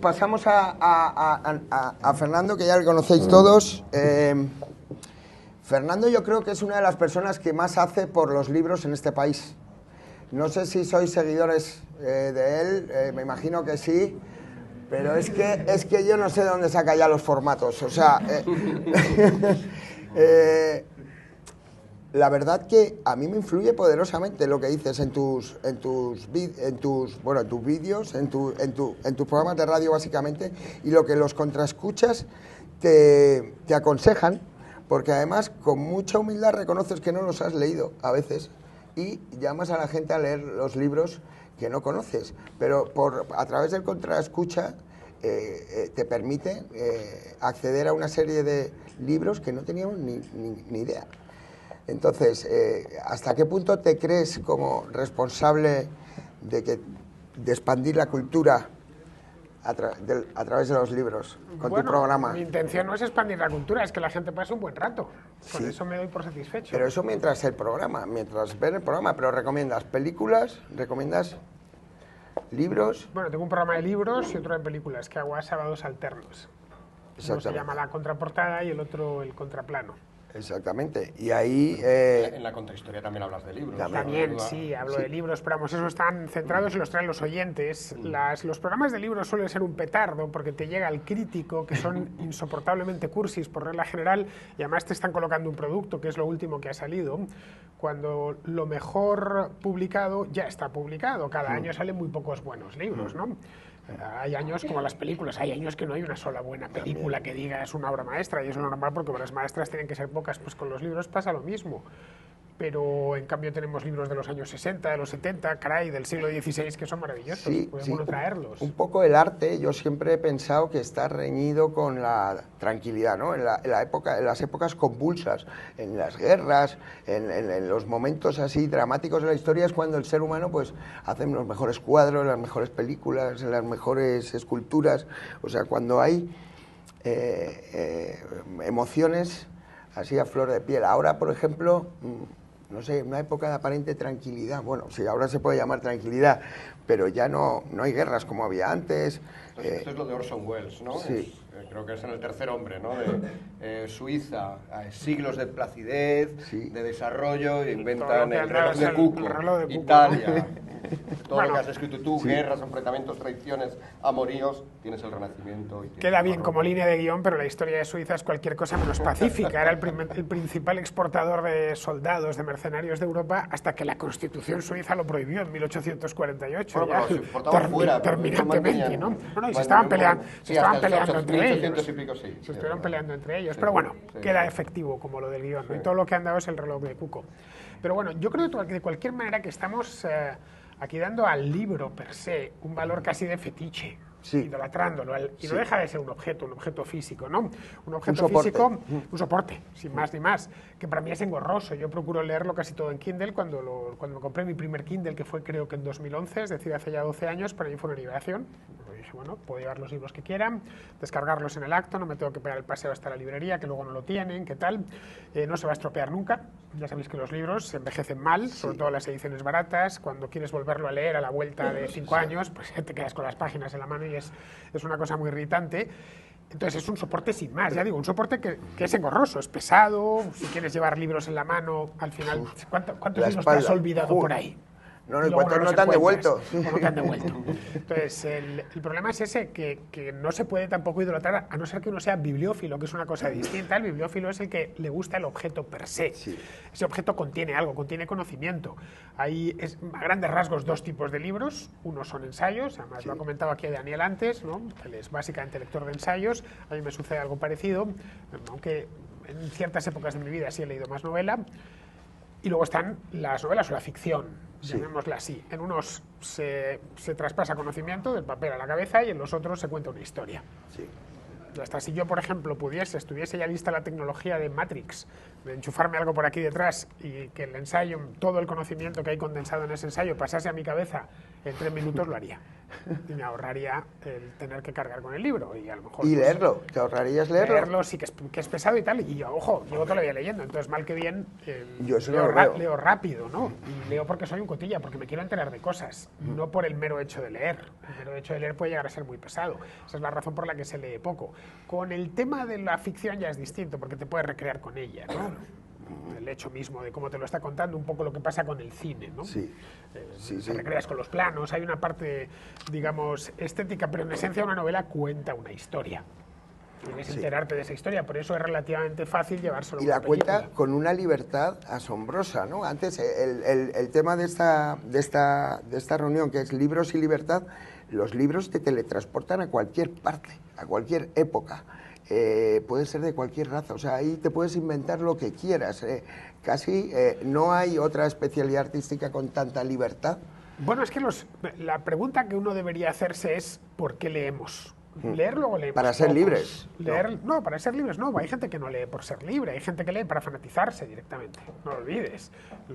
Pasamos a Fernando, que ya lo conocéis todos. Fernando yo creo que es una de las personas que más hace por los libros en este país. No sé si sois seguidores de él, me imagino que sí, pero es que yo no sé de dónde saca ya los formatos. O sea, la verdad que a mí me influye poderosamente lo que dices en tus vídeos, en tus programas de radio básicamente, y lo que los contraescuchas te aconsejan, porque además con mucha humildad reconoces que no los has leído a veces y llamas a la gente a leer los libros que no conoces, pero a través del contraescucha te permite acceder a una serie de libros que no teníamos ni idea. Entonces, ¿hasta qué punto te crees como responsable de expandir la cultura a través de los libros, con tu programa? Mi intención no es expandir la cultura, es que la gente pase un buen rato. Con Sí. eso me doy por satisfecho. Pero eso mientras ven el programa, pero ¿recomiendas películas? ¿Recomiendas libros? Bueno, tengo un programa de libros y otro de películas que hago a sábados alternos. Uno se Exactamente. llama La Contraportada y el otro El Contraplano. Exactamente. Y ahí... En la contrahistoria también hablas de libros. También, sí, hablo de libros, pero vamos, esos están centrados y los traen los oyentes. Los programas de libros suelen ser un petardo porque te llega el crítico, que son insoportablemente cursis por regla general, y además te están colocando un producto, que es lo último que ha salido, cuando lo mejor publicado ya está publicado. Cada año salen muy pocos buenos libros, ¿no? Hay años como las películas, hay años que no hay una sola buena película que diga es una obra maestra, y eso es normal porque obras maestras tienen que ser pocas. Pues con los libros pasa lo mismo, pero en cambio tenemos libros de los años 60, de los 70, caray, del siglo XVI, que son maravillosos, Sí, pues es sí. bueno traerlos. Un poco el arte, yo siempre he pensado que está reñido con la tranquilidad, ¿no? En las épocas convulsas, en las guerras, en los momentos así dramáticos de la historia, es cuando el ser humano pues hace los mejores cuadros, las mejores películas, las mejores esculturas. O sea, cuando hay emociones así a flor de piel. Ahora, por ejemplo, no sé, una época de aparente tranquilidad. Bueno, sí, ahora se puede llamar tranquilidad, pero ya no hay guerras como había antes. Esto es lo de Orson Welles, ¿no? Sí. Creo que es en El tercer hombre, ¿no? De Suiza, siglos de placidez, Sí. de desarrollo, y Todo inventan lo que el reloj andas, de el Cuco, reloj de Cuco, Italia. Todo Bueno, lo que has escrito tú, guerras, enfrentamientos, traiciones, amoríos, tienes el Renacimiento. Y Queda bien como línea de guión, pero la historia de Suiza es cualquier cosa menos pacífica. Era el principal exportador de soldados, de mercenarios de Europa, hasta que la Constitución suiza lo prohibió en 1848. Bueno, pero se exportaban fuera, pero terminantemente, ¿no? mantenían- Y se estaban peleando, Sí, hasta el entre 1800 ellos. y pico, sí. Se Sí, estuvieron es peleando verdad. entre ellos. Sí, Pero bueno, sí. queda efectivo como lo del guión, ¿no? Y todo lo que han dado es el reloj de Cuco. Pero bueno, yo creo que de cualquier manera que estamos aquí dando al libro per se un valor casi de fetiche, Sí. idolatrándolo, y no deja de ser un objeto físico, ¿no? Un objeto soporte. físico, un soporte, sin más ni más, que para mí es engorroso. Yo procuro leerlo casi todo en Kindle. Cuando me compré mi primer Kindle, que fue creo que en 2011, es decir, hace ya 12 años, para mí fue una liberación. Dije, bueno, puedo llevar los libros que quieran, descargarlos en el acto, no me tengo que pegar el paseo hasta la librería, que luego no lo tienen, ¿qué tal? No se va a estropear nunca. Ya sabéis que los libros se envejecen mal, sobre todo las ediciones baratas. Cuando quieres volverlo a leer a la vuelta de 5 años, pues te quedas con las páginas en la mano y es una cosa muy irritante. Entonces es un soporte sin más, ya digo, un soporte que es engorroso, es pesado. Si quieres llevar libros en la mano, al final, ¿cuántos La libros te has espalda. olvidado por ahí? No, Y ¿y luego cuántos no los te han encuentras, devuelto? o no te han devuelto. Entonces, el problema es ese, que no se puede tampoco idolatrar, a no ser que uno sea bibliófilo, que es una cosa distinta. El bibliófilo es el que le gusta el objeto per se. Sí. Ese objeto contiene algo, contiene conocimiento. Hay, a grandes rasgos, dos tipos de libros. Uno son ensayos, además lo ha comentado aquí Daniel antes, ¿no? Él es básicamente lector de ensayos. A mí me sucede algo parecido, aunque en ciertas épocas de mi vida sí he leído más novela. Y luego están las novelas o la ficción, llamémosla así. En unos se traspasa conocimiento del papel a la cabeza y en los otros se cuenta una historia. Sí. Y hasta si yo, por ejemplo, estuviese ya lista la tecnología de Matrix, de enchufarme algo por aquí detrás y que el ensayo, todo el conocimiento que hay condensado en ese ensayo pasase a mi cabeza en 3 minutos, lo haría. y me ahorraría el tener que cargar con el libro. Y a lo mejor... Y pues, leerlo, ¿te ahorrarías leerlo? Leerlo sí que es pesado y tal, y ojo, llevo todo el día leyendo, entonces mal que bien Yo eso leo, no lo veo. leo rápido, ¿no? Y leo porque soy un cotilla, porque me quiero enterar de cosas, no por el mero hecho de leer. El mero hecho de leer puede llegar a ser muy pesado, esa es la razón por la que se lee poco. Con el tema de la ficción ya es distinto, porque te puedes recrear con ella, ¿no? El hecho mismo de cómo te lo está contando, un poco lo que pasa con el cine, ¿no? Sí, sí, Te sí. recreas con los planos, hay una parte, digamos, estética, pero en esencia una novela cuenta una historia. Tienes que enterarte de esa historia, por eso es relativamente fácil llevárselo a Y una la cuenta película. con una libertad asombrosa, ¿no? Antes, el tema de esta reunión, que es libros y libertad, los libros te teletransportan a cualquier parte, a cualquier época. Puede ser de cualquier raza, o sea, ahí te puedes inventar lo que quieras. Casi no hay otra especialidad artística con tanta libertad. Bueno, es que la pregunta que uno debería hacerse es ¿por qué leemos? Leer luego leemos Para ser pocos. libres, Leer, no, para ser libres no. Hay gente que no lee por ser libre, hay gente que lee para fanatizarse directamente. No lo olvides.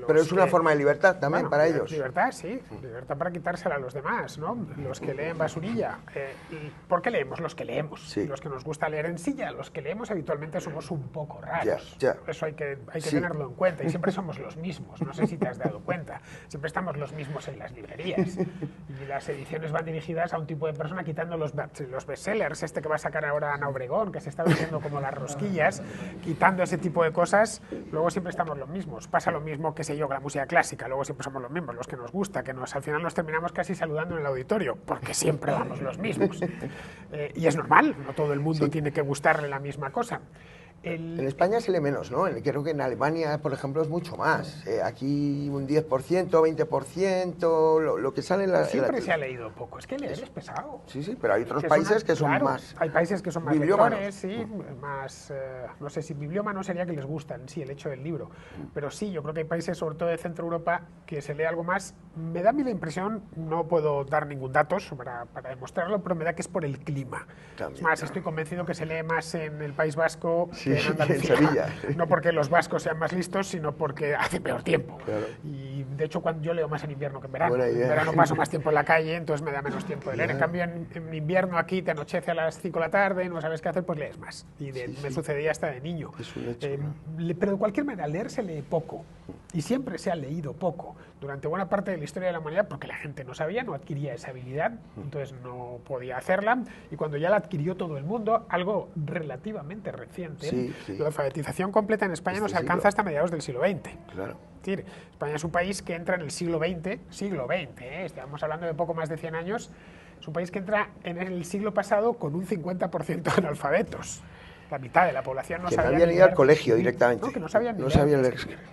Pero es una forma de libertad también Bueno, para ellos. Libertad, sí. Libertad para quitársela a los demás, ¿no? Los que leen basurilla. ¿Por qué leemos? Los que leemos. Sí. Los que nos gusta leer en silla. Los que leemos habitualmente somos un poco raros. Ya. Eso hay que Sí. tenerlo en cuenta. Y siempre somos los mismos. No sé si te has dado cuenta. Siempre estamos los mismos en las librerías. Y las ediciones van dirigidas a un tipo de persona, quitando los bestsellers, este que va a sacar ahora Ana Obregón, que se está vendiendo como las rosquillas, quitando ese tipo de cosas, luego siempre estamos los mismos. Pasa lo mismo, qué sé yo, con la música clásica, luego siempre somos los mismos, los que nos gusta, que al final nos terminamos casi saludando en el auditorio, porque siempre vamos los mismos. Y es normal, no todo el mundo tiene que gustarle la misma cosa. En España se lee menos, ¿no? Creo que en Alemania, por ejemplo, es mucho más. Aquí un 10%, 20%, lo que sale en la... Siempre se ha leído poco, es que leer es pesado. Sí, sí, pero hay otros Que países que son claro, más... hay países que son más bibliómanos. lectores, sí, más, no sé si bibliómano sería que les gusta en sí el hecho del libro, pero sí, yo creo que hay países, sobre todo de Centro Europa, que se lee algo más. Me da a mí la impresión, no puedo dar ningún dato para demostrarlo, pero me da que es por el clima. También, Es más, claro. estoy convencido que se lee más en el País Vasco Sí, que en en Andalucía. Sevilla. No porque los vascos sean más listos, sino porque hace peor tiempo. Claro. Y de hecho, cuando yo leo más en invierno que en verano. Buena idea. En verano paso más tiempo en la calle, entonces me da menos tiempo de leer. En cambio, en invierno aquí te anochece a las 5 de la tarde, no sabes qué hacer, pues lees más. Y me sucedía hasta de niño. Es un hecho, Pero de cualquier manera, leer se lee poco. Y siempre se ha leído poco. Durante buena parte de la historia de la humanidad, porque la gente no sabía, no adquiría esa habilidad, entonces no podía hacerla. Y cuando ya la adquirió todo el mundo, algo relativamente reciente, Sí, sí. la alfabetización completa en España no se Este alcanza siglo. hasta mediados del siglo XX. Claro. Es decir, España es un país que entra en el siglo XX, estamos hablando de poco más de 100 años, es un país que entra en el siglo pasado con un 50% de analfabetos. La mitad de la población no Que no sabía habían ni ido al leer. colegio directamente. No, que no sabían ni No leer. sabían Es leer. que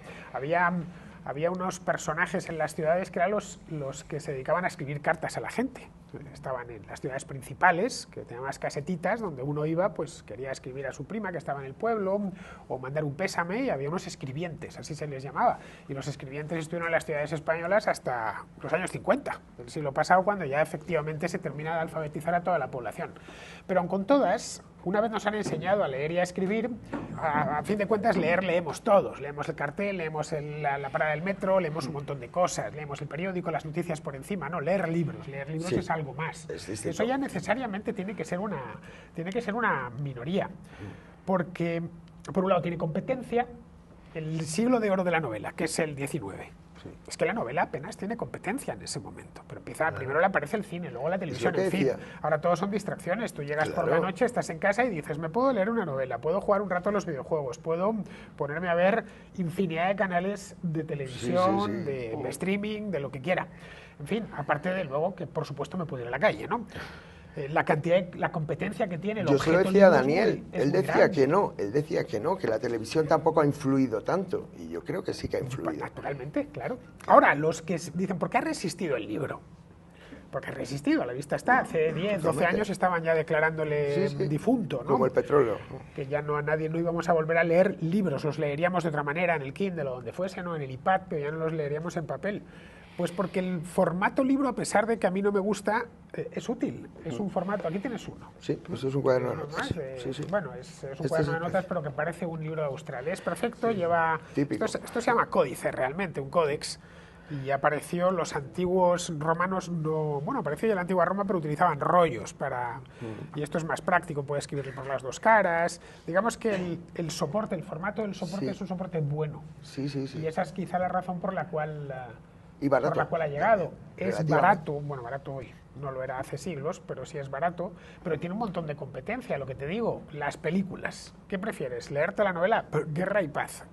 había unos personajes en las ciudades que eran los que se dedicaban a escribir cartas a la gente. Estaban en las ciudades principales, que tenían unas casetitas donde uno iba, pues quería escribir a su prima que estaba en el pueblo, o mandar un pésame, y había unos escribientes, así se les llamaba. Y los escribientes estuvieron en las ciudades españolas hasta los años 50 del siglo pasado, cuando ya efectivamente se termina de alfabetizar a toda la población. Pero aun con todas, una vez nos han enseñado a leer y a escribir, a fin de cuentas leemos todos. Leemos el cartel, leemos la parada del metro, leemos un montón de cosas, leemos el periódico, las noticias por encima, ¿no? Leer libros Sí. es algo más. Es distinto. Eso ya necesariamente tiene que ser una minoría, porque por un lado tiene competencia el siglo de oro de la novela, que es el XIX. Es que la novela apenas tiene competencia en ese momento, pero primero le aparece el cine, luego la televisión, que en fin. decía. Ahora todos son distracciones, tú llegas por la Claro. noche, estás en casa y dices, me puedo leer una novela, puedo jugar un rato a los videojuegos, puedo ponerme a ver infinidad de canales de televisión, Sí. de streaming, de lo que quiera. En fin, aparte de luego que por supuesto me puedo ir a la calle, ¿no? La competencia que tiene el Yo se lo objeto decía a libro es Daniel, es él muy decía grande. que no, que la televisión tampoco ha influido tanto, y yo creo que sí que ha Pues influido. naturalmente, claro. Ahora, los que dicen, ¿por qué ha resistido el libro? Porque ha resistido, a la vista está. Hace 10, 12 años estaban ya declarándole Sí, sí. difunto, ¿no? Como el petróleo. Que ya no íbamos a volver a leer libros, los leeríamos de otra manera, en el Kindle o donde fuese, ¿no? En el iPad, pero ya no los leeríamos en papel. Pues porque el formato libro, a pesar de que a mí no me gusta, es útil. Es un formato, aquí tienes uno. Sí, pues es un cuaderno de Uno notas. más, Sí, sí. Bueno, es un Este cuaderno es de notas, pero que parece un libro austral. Es perfecto, lleva... Típico. Esto se llama códice realmente, un códex. Y apareció, los antiguos romanos no, bueno, apareció ya la antigua Roma, pero utilizaban rollos para, y esto es más práctico, puedes escribir por las dos caras. Digamos que el soporte, el formato del soporte Sí. es un soporte bueno. Sí, sí, sí. Y esa es quizá la razón por la cual, Y barato. por la cual ha llegado. Es Relativamente. barato, bueno, barato hoy, no lo era hace siglos, pero sí es barato, pero tiene un montón de competencia, lo que te digo, las películas. ¿Qué prefieres? ¿Leerte la novela? Guerra y Paz.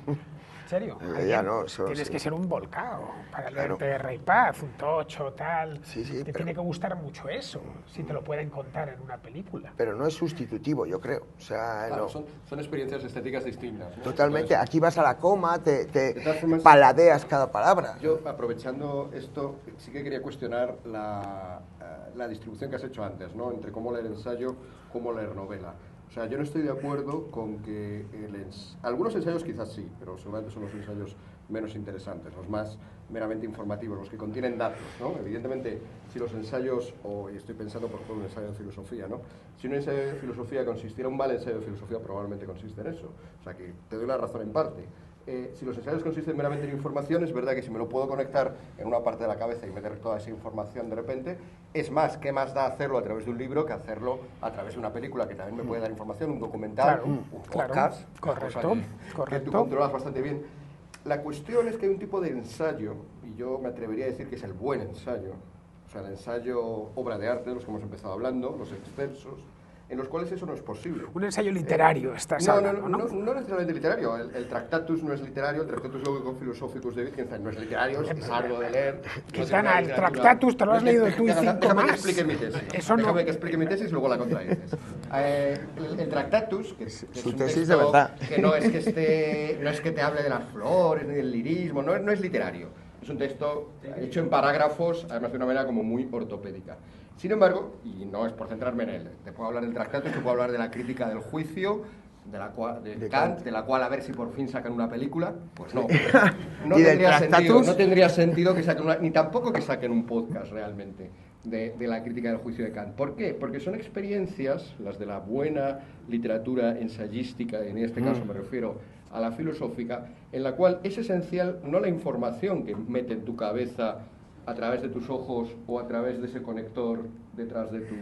¿En serio? Ya Alguien- no, eso Tienes sí. que ser un volcado para Claro. leerte Guerra y Paz, un tocho, tal. Sí, sí, Te pero- tiene que gustar mucho eso, si te lo pueden contar en una película. Pero no es sustitutivo, yo creo. O sea, Claro, no. son experiencias estéticas distintas, ¿no? Totalmente. Entonces, Aquí vas a la coma, te De todas formas- paladeas cada palabra. yo, aprovechando esto, sí que quería cuestionar la distribución que has hecho antes, ¿no? Entre cómo leer ensayo, cómo leer novela. O sea, yo no estoy de acuerdo con que algunos ensayos quizás sí, pero seguramente son los ensayos menos interesantes, los más meramente informativos, los que contienen datos, ¿no? Evidentemente, si los ensayos, y estoy pensando por ejemplo en un ensayo de filosofía, ¿no? Si un ensayo de filosofía consistiera, un mal ensayo de filosofía probablemente consiste en eso. O sea, que te doy la razón en parte. Si los ensayos consisten meramente en información, es verdad que si me lo puedo conectar en una parte de la cabeza y meter toda esa información de repente, es más, ¿qué más da hacerlo a través de un libro que hacerlo a través de una película que también me puede dar información, un documental, Claro, un claro, podcast, correcto, cosa que correcto. tú controlas bastante bien? La cuestión es que hay un tipo de ensayo, y yo me atrevería a decir que es el buen ensayo, o sea, el ensayo obra de arte, de los que hemos empezado hablando, los excelsos, en los cuales eso no es posible. Un ensayo literario, estás No hablando, ¿no? no necesariamente literario. El Tractatus no es literario, el Tractatus Lógico-Filosóficus de Wittgenstein no es literario, es arduo de leer. Quintana, el Tractatus te lo has leído tú y cinco déjame que más. explique mi tesis. Eso no. Déjame que explique mi tesis y luego la contradices. El Tractatus, que es Su un tesis texto de verdad. que no es que te hable de las flores ni del lirismo, no es literario. Es un texto hecho en parágrafos, además de una manera como muy ortopédica. Sin embargo, y no es por centrarme en él, te puedo hablar del Tractatus, te puedo hablar de la crítica del juicio, de Kant, de la cual a ver si por fin sacan una película, pues no. No ¿Y del tendría sentido, Tractatus? no tendría sentido que saquen ni tampoco que saquen un podcast realmente de la crítica del juicio de Kant. ¿Por qué? Porque son experiencias, las de la buena literatura ensayística, en este caso me refiero a la filosófica, en la cual es esencial no la información que mete en tu cabeza a través de tus ojos o a través de ese conector detrás de tu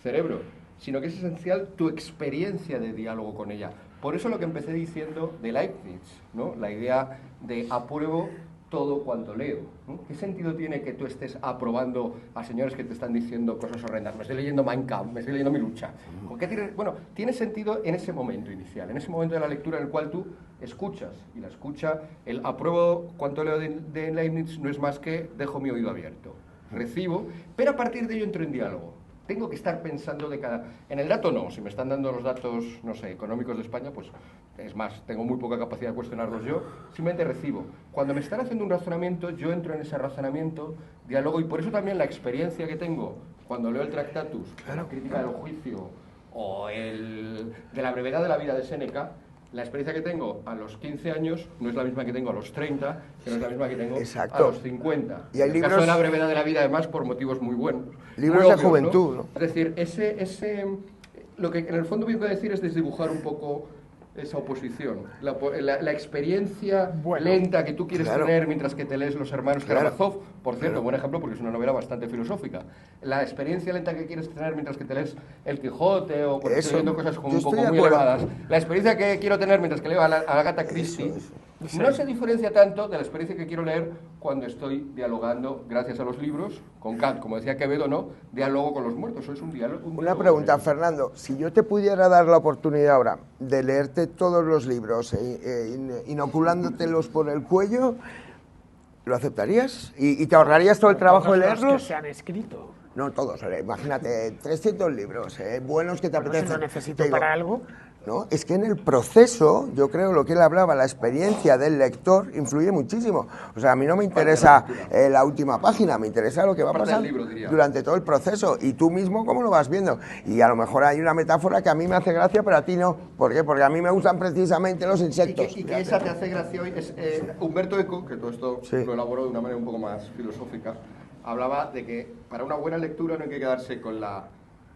cerebro, sino que es esencial tu experiencia de diálogo con ella. Por eso lo que empecé diciendo de Leibniz, ¿no? La idea de apruebo todo cuanto leo, ¿no? ¿Qué sentido tiene que tú estés aprobando a señores que te están diciendo cosas horrendas? Me estoy leyendo Mein Kampf, me estoy leyendo Mi lucha. ¿Por qué tiene? Bueno, tiene sentido en ese momento inicial, en ese momento de la lectura en el cual tú escuchas, y la escucha, el apruebo cuanto leo de Leibniz no es más que dejo mi oído abierto, recibo, pero a partir de ello entro en diálogo. Tengo que estar pensando en el dato no, si me están dando los datos, no sé, económicos de España, pues es más, tengo muy poca capacidad de cuestionarlos yo, simplemente recibo. Cuando me están haciendo un razonamiento, yo entro en ese razonamiento, diálogo, y por eso también la experiencia que tengo cuando leo el Tractatus, la crítica del juicio, o de la brevedad de la vida de Séneca, la experiencia que tengo a los 15 años no es la misma que tengo a los 30, que no es la misma que tengo Exacto. a los 50. Y hay en el caso libros- de la brevedad de la vida, además, por motivos muy buenos. Libros muy de obvios, juventud, ¿no? Es decir, lo que en el fondo vengo a decir es desdibujar un poco esa oposición. La experiencia Bueno, lenta que tú quieres claro. tener mientras que te lees Los Hermanos Claro. Karamazov, por cierto, buen ejemplo porque es una novela bastante filosófica. La experiencia lenta que quieres tener mientras que te lees El Quijote o porque Eso, estoy leyendo cosas como yo un estoy poco de muy acuerdo. elevadas. La experiencia que quiero tener mientras que leo a Agatha Christie no se diferencia tanto de la experiencia que quiero leer cuando estoy dialogando, gracias a los libros, con Kant. Como decía Quevedo, ¿no? Diálogo con los muertos. Eso es un diálogo. Una pregunta, Fernando. Si yo te pudiera dar la oportunidad ahora de leerte todos los libros, inoculándotelos por el cuello, ¿lo aceptarías? ¿Y te ahorrarías todo el trabajo de Todos los que leerlos? se han escrito. No todos, imagínate, 300 libros, buenos que te Bueno, si apetecen. lo necesito Te digo, para algo. No, es que en el proceso, yo creo lo que él hablaba, la experiencia del lector influye muchísimo. O sea, a mí no me interesa la última página, me interesa lo que va a Parte del pasar libro, diría. durante todo el proceso. Y tú mismo, ¿cómo lo vas viendo? Y a lo mejor hay una metáfora que a mí me hace gracia, pero a ti no. ¿Por qué? Porque a mí me gustan precisamente los insectos. Y que esa te hace gracia hoy es Humberto Eco, que todo esto Sí. lo elaboró de una manera un poco más filosófica, hablaba de que para una buena lectura no hay que quedarse con la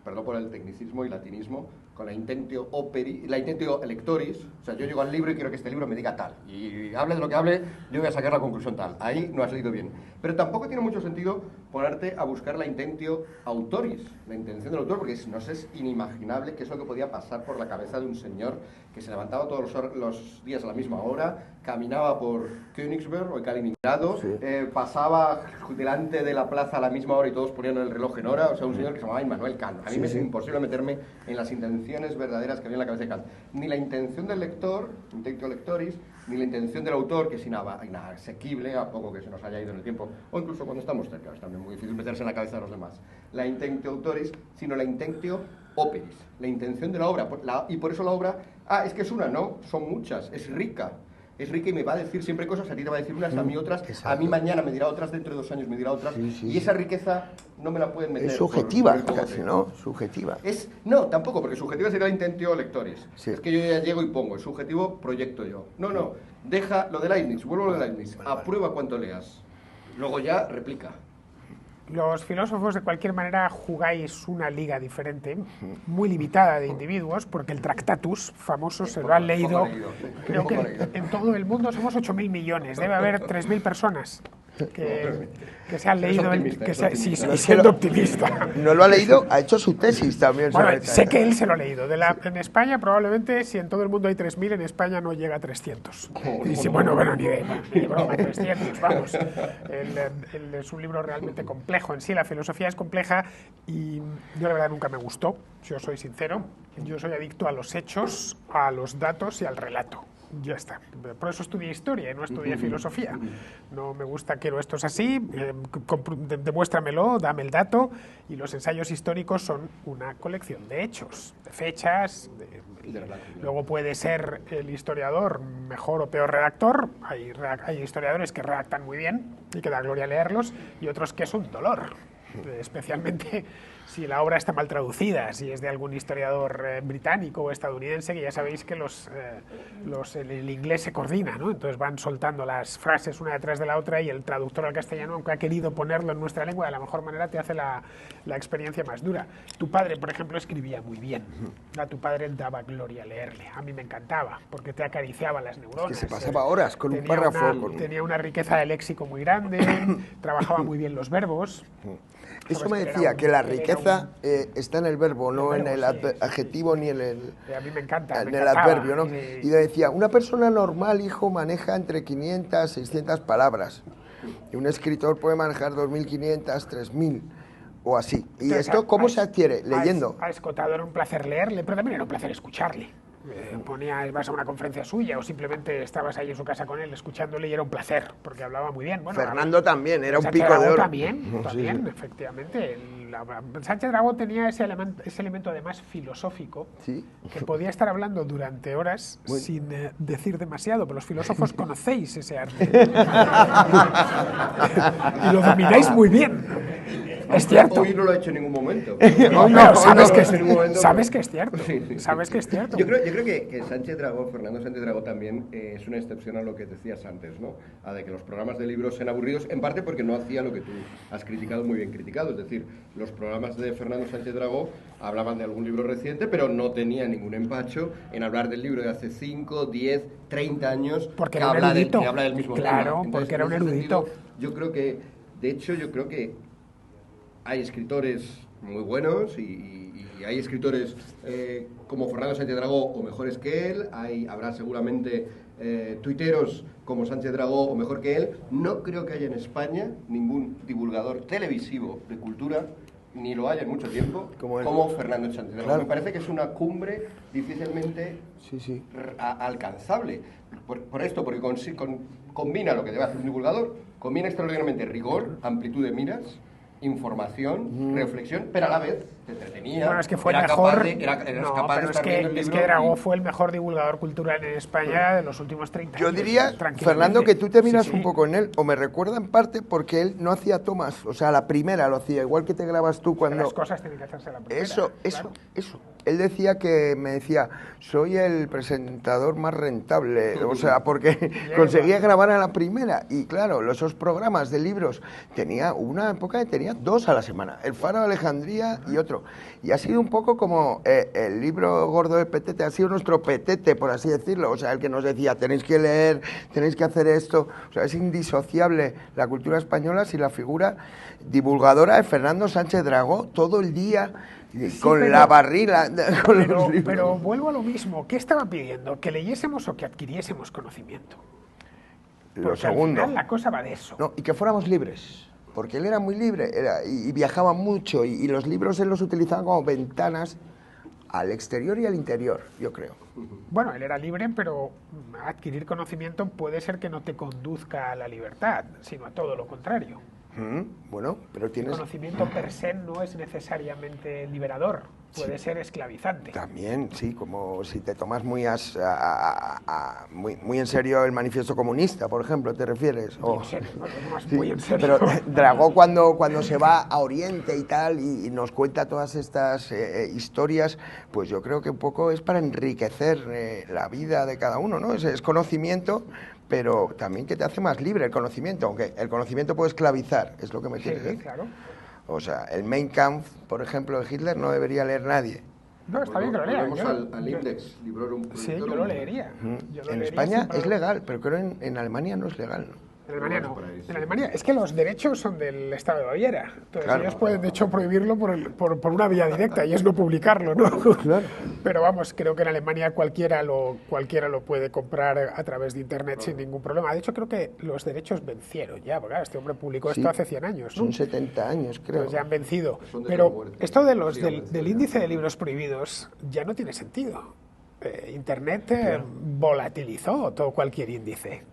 perdón por el tecnicismo y latinismo, con la intentio operi, la intentio lectoris. O sea, yo llego al libro y quiero que este libro me diga tal. Y hable de lo que hable, yo voy a sacar la conclusión tal. Ahí no has leído bien. Pero tampoco tiene mucho sentido ponerte a buscar la intentio autoris, la intención del autor, porque no sé, es inimaginable qué es lo que podía pasar por la cabeza de un señor que se levantaba todos los días a la misma hora, caminaba por Königsberg o Kaliningrado, Sí. pasaba delante de la plaza a la misma hora y todos ponían el reloj en hora. O sea, un señor que se llamaba Immanuel Kant. A mí me es imposible meterme en las intenciones verdaderas que había en la cabeza de Kant. Ni la intención del lector, intentio lectoris, ni la intención del autor, que es inasequible, a poco que se nos haya ido en el tiempo, o incluso cuando estamos cerca, es también muy difícil meterse en la cabeza de los demás. La intentio autoris, sino la intentio operis, la intención de la obra. Y por eso la obra, es que es una, no, son muchas, es rica. Es rica y me va a decir siempre cosas, a ti te va a decir unas, a mí otras, Exacto. a mí mañana me dirá otras, dentro de 2 años me dirá otras, y esa riqueza no me la pueden meter. Es subjetiva, por el cogote. casi, ¿no? Subjetiva. No, tampoco, porque subjetiva sería la intentio lectores. Sí. Es que yo ya llego y pongo, es subjetivo, proyecto yo. No, deja lo de Leibniz, vuelvo a lo de Leibniz, aprueba cuanto leas. Luego ya replica. Los filósofos, de cualquier manera, jugáis una liga diferente, muy limitada de individuos, porque el Tractatus famoso se lo han leído. Creo que en todo el mundo somos 8.000 millones, debe haber 3.000 personas que se han leído, siendo optimista. No lo ha leído, ha hecho su tesis también. Bueno, sobre sé que él se lo ha leído. En España, probablemente, si en todo el mundo hay 3.000, en España no llega a 300. Y si, bueno, ni de broma, 300, vamos. Es un libro realmente complejo en sí, la filosofía es compleja y yo la verdad nunca me gustó, yo soy sincero. Yo soy adicto a los hechos, a los datos y al relato. Ya está. Por eso estudié historia y no estudié filosofía. No me gusta, quiero esto es así, demuéstramelo, dame el dato. Y los ensayos históricos son una colección de hechos, de fechas. Luego puede ser el historiador mejor o peor redactor. Hay historiadores que redactan muy bien y que da gloria leerlos, y otros que es un dolor. Especialmente si la obra está mal traducida, si es de algún historiador británico o estadounidense, que ya sabéis que el inglés se coordina, ¿no? Entonces van soltando las frases una detrás de la otra y el traductor al castellano, aunque ha querido ponerlo en nuestra lengua de la mejor manera, te hace la experiencia más dura. Tu padre, por ejemplo, escribía muy bien. A tu padre daba gloria leerle. A mí me encantaba, porque te acariciaba las neuronas. Es que se pasaba horas con un párrafo. Tenía una riqueza de léxico muy grande, trabajaba muy bien los verbos. Eso me decía, que la riqueza está en el verbo, no en el adjetivo ni en el, a mí me encanta, en el adverbio, ¿no? Y le decía, una persona normal, hijo, maneja entre 500 600 palabras. Y un escritor puede manejar 2.500, 3.000 o así. ¿Y entonces, esto cómo se adquiere? Leyendo. A Escotado era un placer leerle, pero también era un placer escucharle. Vas a una conferencia suya o simplemente estabas ahí en su casa con él escuchándole y era un placer, porque hablaba muy bien. Bueno, Fernando también, era un Sánchez pico de Dragó oro. También, Sí. efectivamente. Sánchez Dragó tenía ese elemento además filosófico, Sí. que podía estar hablando durante horas sin decir demasiado, pero los filósofos conocéis ese arte. Y lo domináis muy bien. Es cierto. Hoy no lo ha hecho en ningún momento. No, sabes que es cierto. Sí. Sabes que es cierto. Yo creo que Sánchez Dragó, Fernando Sánchez Dragó también es una excepción a lo que decías antes, ¿no? A de que los programas de libros sean aburridos, en parte porque no hacía lo que tú has criticado, muy bien criticado. Es decir, los programas de Fernando Sánchez Dragó hablaban de algún libro reciente, pero no tenía ningún empacho en hablar del libro de hace 5, 10, 30 años porque que habla del mismo tema. Claro, Entonces, porque era un en ese erudito. sentido, yo creo que hay escritores muy buenos y hay escritores como Fernando Sánchez Dragó o mejores que él, habrá seguramente tuiteros como Sánchez Dragó o mejor que él. No creo que haya en España ningún divulgador televisivo de cultura, ni lo haya en mucho tiempo, como Fernando Sánchez Dragó. Claro. Me parece que es una cumbre difícilmente alcanzable. Por esto, porque combina lo que debe hacer un divulgador, combina extraordinariamente rigor, amplitud de miras, información, reflexión, pero a la vez te entretenía. Bueno, es que fue el mejor. Es que Dragó fue el mejor divulgador cultural en España de los últimos 30 años. Yo diría, Fernando, que tú te miras un poco en él, o me recuerda en parte porque él no hacía tomas, o sea, la primera lo hacía, igual que te grabas tú cuando... Las cosas tienen que hacerse a la primera. Eso. él decía que, me decía, soy el presentador más rentable, o sea, porque conseguía grabar a la primera. Y claro, esos programas de libros, hubo una época que tenía 2 a la semana, El Faro de Alejandría y otro. Y ha sido un poco como el libro gordo de Petete, ha sido nuestro Petete, por así decirlo. O sea, el que nos decía, tenéis que leer, tenéis que hacer esto. O sea, es indisociable la cultura española sin la figura divulgadora de Fernando Sánchez Dragó todo el día con la barrila, con los libros. Pero vuelvo a lo mismo. ¿Qué estaba pidiendo? ¿Que leyésemos o que adquiriésemos conocimiento? Lo segundo. Al final la cosa va de eso. No, y que fuéramos libres, porque él era muy libre y viajaba mucho y los libros él los utilizaba como ventanas al exterior y al interior, yo creo. Bueno, él era libre, pero adquirir conocimiento puede ser que no te conduzca a la libertad, sino a todo lo contrario. Bueno, pero tienes... El conocimiento per se no es necesariamente liberador, puede ser esclavizante. También, sí, como si te tomas muy en serio el manifiesto comunista, por ejemplo, ¿te refieres? Muy en serio, no, Sí, muy en serio. pero Dragó cuando se va a Oriente y tal y nos cuenta todas estas historias, pues yo creo que un poco es para enriquecer la vida de cada uno, ¿no? Es conocimiento, pero también que te hace más libre el conocimiento, aunque el conocimiento puede esclavizar, es lo que me quieres decir. Sí, claro. O sea, el Mein Kampf, por ejemplo, de Hitler no debería leer nadie. No, está bien que lo lea. Volvemos al Index, Librorum. Sí, yo lo leería. Yo lo En leería España sin es legal, pero creo en Alemania no es legal, ¿no? En Alemania no. En Alemania es que los derechos son del Estado de Baviera. Entonces Claro. ellos pueden, de hecho, prohibirlo por una vía directa y es no publicarlo, ¿no? Claro. Pero vamos, creo que en Alemania cualquiera lo puede comprar a través de Internet sin ningún problema. De hecho, creo que los derechos vencieron ya, porque claro, este hombre publicó esto hace 100 años, ¿no? Son 70 años, creo. Pues ya han vencido. Son de Pero muerte. esto de del índice de libros prohibidos ya no tiene sentido. Internet volatilizó cualquier índice.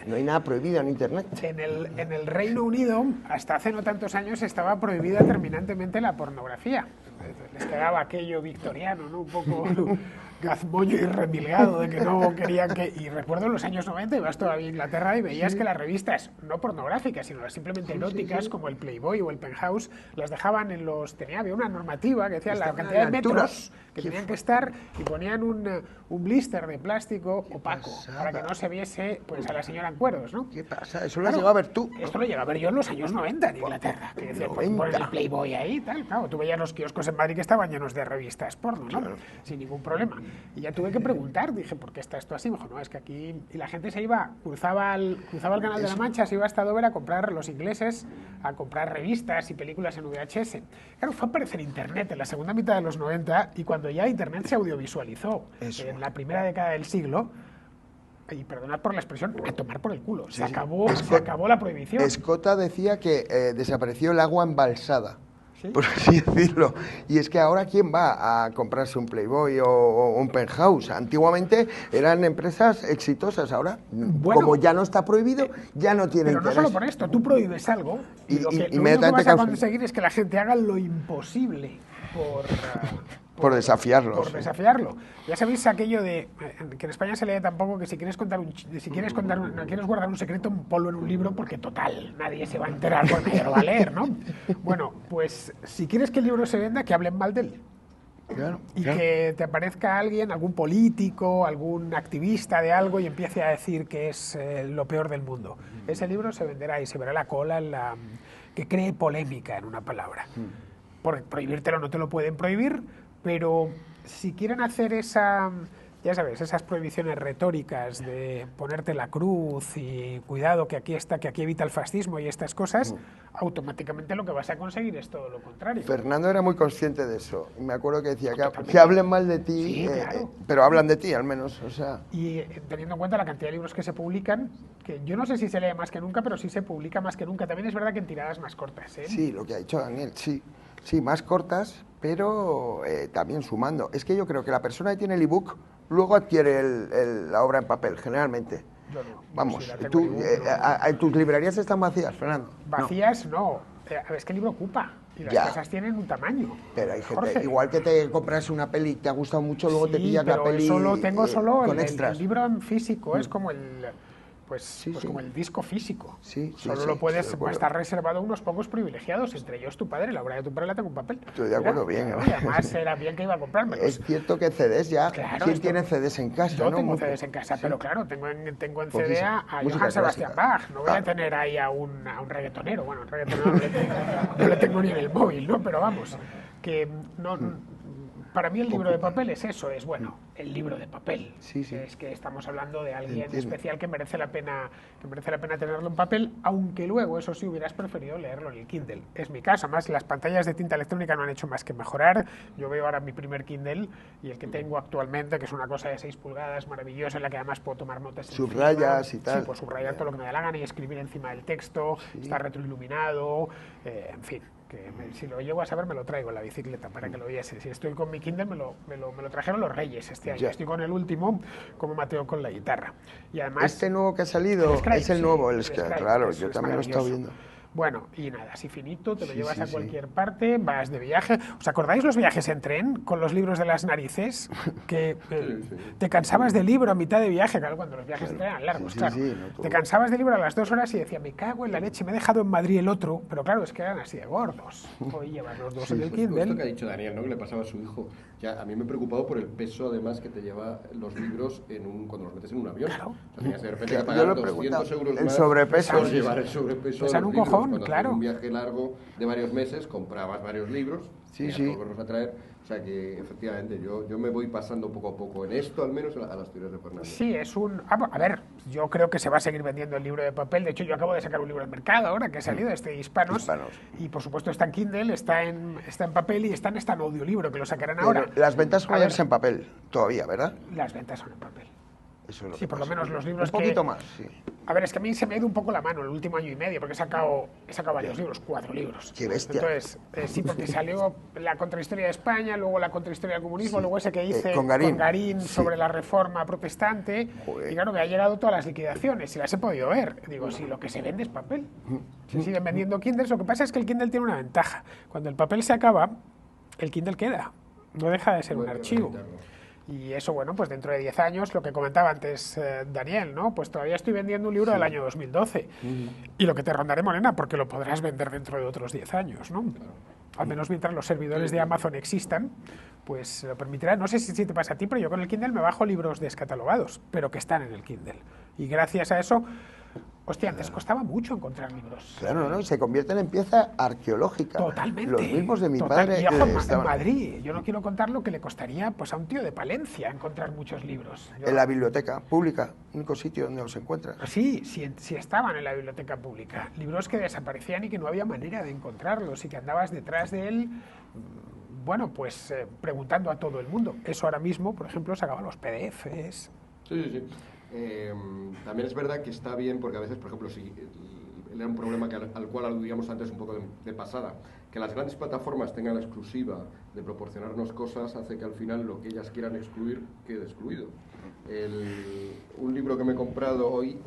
No hay nada prohibido en Internet. En el Reino Unido, hasta hace no tantos años, estaba prohibida terminantemente la pornografía. Les quedaba aquello victoriano, ¿no? Un poco gazmoño y remilgado de que no querían que... Y recuerdo en los años 90, ibas todavía a Inglaterra y veías que las revistas, no pornográficas, sino las simplemente eróticas, como el Playboy o el Penthouse, las dejaban en los... Había una normativa que decía la Estaban cantidad a de la altura. metros que tenían que estar y ponían un blister de plástico opaco para que no se viese pues a la señora en cueros, ¿no? ¿Qué pasa? Eso lo has llegado a ver tú. Esto lo llegué a ver yo en los años 90 en Inglaterra. Que decía, pues 90. ponen el Playboy ahí y tal. Claro, tú veías los kioscos en Madrid que estaban llenos de revistas porno, ¿no? Claro. Sin ningún problema. Y ya tuve que preguntar, dije, ¿por qué está esto así? Me dijo, no, es que aquí... Y la gente se iba, cruzaba el Canal de la Mancha, se iba hasta Dover a comprar, los ingleses, a comprar revistas y películas en VHS. Claro, fue a aparecer Internet en la segunda mitad de los 90 y cuando ya Internet se audiovisualizó en la primera década del siglo, y perdonad por la expresión, a tomar por el culo. Se acabó la prohibición. Escota decía que desapareció el agua embalsada, ¿Sí? por así decirlo. Y es que ahora, ¿quién va a comprarse un Playboy o un Penthouse? Antiguamente eran empresas exitosas, ahora, Bueno, como ya no está prohibido, ya no tiene Pero no interés. solo por esto, tú prohíbes algo y lo único que inmediatamente vas a causa- conseguir es que la gente haga lo imposible Por desafiarlos. Por desafiarlo. Ya sabéis aquello de que en España se lee tampoco que si quieres quieres guardar un secreto, ponlo en un libro porque total, nadie se va a enterar porque nadie lo va a leer, ¿no? Bueno, pues si quieres que el libro se venda, que hablen mal de él. Claro, Y claro. que te aparezca alguien, algún político, algún activista de algo y empiece a decir que es lo peor del mundo. Ese libro se venderá y se verá la cola que cree polémica, en una palabra. Por prohibírtelo no te lo pueden prohibir, pero si quieren hacer ya sabes, esas prohibiciones retóricas de ponerte la cruz y cuidado que aquí evita el fascismo y estas cosas, automáticamente lo que vas a conseguir es todo lo contrario. Fernando era muy consciente de eso. Y me acuerdo que decía que hablen mal de ti, Sí, claro. pero hablan de ti al menos. O sea, Y teniendo en cuenta la cantidad de libros que se publican, que yo no sé si se lee más que nunca, pero sí se publica más que nunca. También es verdad que en tiradas más cortas, ¿eh? sí, lo que ha dicho Daniel, sí. Sí, más cortas, pero también sumando. Es que yo creo que la persona que tiene el ebook luego adquiere la obra en papel, generalmente. Yo no. Vamos, Si la tengo en ebook, no. tus librerías están vacías, Fernando. Vacías, no. A ver, es que el libro ocupa. Y las Ya. casas tienen un tamaño. Pero hay gente, Jorge. igual que te compras una peli y te ha gustado mucho, luego te Sí, pillas la pero peli tengo solo con el extras. libro en físico, es como pues Sí. como el disco físico. Sí, Solo lo puedes, estoy de acuerdo. estar reservado a unos pocos privilegiados, entre ellos tu padre. La obra de tu padre la tengo en papel. Estoy de acuerdo, bien. Y además era bien que iba a comprármelos. Es cierto que CDs ya. Claro, ¿Quién esto- tiene CDs en casa? Yo no? tengo Muy CDs en poco. casa, Sí. pero claro, tengo en CD Poquísimo. a Música Johann Sebastian clásica. Bach. No voy a Claro. tener ahí a un reggaetonero. Bueno, un reggaetonero no le tengo ni en el móvil, ¿no? Pero vamos, que no... Para mí el libro de papel es eso, es bueno, el libro de papel. Sí, sí. Es que estamos hablando de alguien Entiendo. especial que merece la pena tenerlo en papel, aunque luego, eso sí, hubieras preferido leerlo en el Kindle. Es mi caso, además las pantallas de tinta electrónica no han hecho más que mejorar. Yo veo ahora mi primer Kindle y el que tengo actualmente, que es una cosa de 6 pulgadas maravillosa en la que además puedo tomar notas encima. Subrayas y tal. Sí, pues subrayar todo lo que me da la gana y escribir encima del texto, está retroiluminado, en fin. Si lo llego a saber me lo traigo en la bicicleta para que lo viese. Si estoy con mi Kindle me lo trajeron los Reyes este año. Ya. Estoy con el último como Mateo con la guitarra. Y además Este nuevo que ha salido el Scribe, es el sí, nuevo, el el Scribe, Scribe, claro, es yo también lo he estado maravilloso. viendo. Bueno, y nada, así finito, te lo Sí, llevas sí, a sí. cualquier parte, vas de viaje. ¿Os acordáis los viajes en tren con los libros de las narices? Que te cansabas del libro a mitad de viaje, claro, cuando los viajes en tren eran largos, Sí, sí, claro. sí, no, tú- Te cansabas del libro a las 2 horas y decía, me cago en la leche, me he dejado en Madrid el otro, pero claro, es que eran así de gordos. Hoy llevas los dos en el Pues esto que ha Kindle. dicho Daniel, ¿no? Que le pasaba a su hijo. Ya, a mí me he preocupado por el peso, además, que te lleva los libros cuando los metes en un avión. Claro. O sea, tenías de repente Yo que lo pagar he 200 preguntado. euros El más sobrepeso, por sí, sí. llevar el sobrepeso Pesan de un los libros. cojón, Cuando claro. hacías un viaje largo de varios meses, comprabas varios libros Sí, y sí. volverlos a traer. O sea que, efectivamente, yo me voy pasando poco a poco en esto, al menos a las teorías de Fernando. Sí, es un... A ver, yo creo que se va a seguir vendiendo el libro de papel. De hecho, yo acabo de sacar un libro al mercado ahora que ha salido, Hispanos. Hispanos. Y por supuesto está en Kindle, está en papel y está en audiolibro, que lo sacarán Pero ahora. las ventas A mayores ver, en papel, todavía, ¿verdad? Las ventas son en papel. Eso es lo Sí, que por lo pasa. menos los libros Un poquito que- más, sí. A ver, es que a mí se me ha ido un poco la mano el último año y medio, porque he sacado varios libros, 4 libros. ¡Qué bestia! Entonces, sí, porque salió la contrahistoria de España, luego la contrahistoria del comunismo, Sí. luego ese que hice Con Garín. Sí. sobre la reforma protestante. Joder. Y claro, me han llegado todas las liquidaciones y las he podido ver. Digo, sí, lo que se vende es papel. Se siguen vendiendo Kindles. Lo que pasa es que el Kindle tiene una ventaja. Cuando el papel se acaba, el Kindle queda. No deja de ser un Puedes archivo. reeditarlo. Y eso, bueno, pues dentro de 10 años, lo que comentaba antes Daniel, ¿no? Pues todavía estoy vendiendo un libro del año 2012. Y lo que te rondaré, Morena, porque lo podrás vender dentro de otros 10 años, ¿no? Al menos mientras los servidores de Amazon existan, pues lo permitirá. No sé si te pasa a ti, pero yo con el Kindle me bajo libros descatalogados, pero que están en el Kindle. Y gracias a eso, hostia, antes costaba mucho encontrar libros. Claro, ¿no? Y se convierten en pieza arqueológica. Totalmente. Los mismos de mi Total. padre. Y ojo, en estaban Madrid, yo no quiero contar lo que le costaría pues, a un tío de Palencia encontrar muchos libros. Yo- en la biblioteca pública, único sitio donde los encuentras. Sí, sí estaban en la biblioteca pública. Libros que desaparecían y que no había manera de encontrarlos y que andabas detrás de él, bueno, pues preguntando a todo el mundo. Eso ahora mismo, por ejemplo, sacaba los PDFs. Sí, sí, sí. También es verdad que está bien, porque a veces, por ejemplo, si era un problema al cual aludíamos antes un poco de pasada, que las grandes plataformas tengan la exclusiva de proporcionarnos cosas, hace que al final lo que ellas quieran excluir quede excluido. Un libro que me he comprado hoy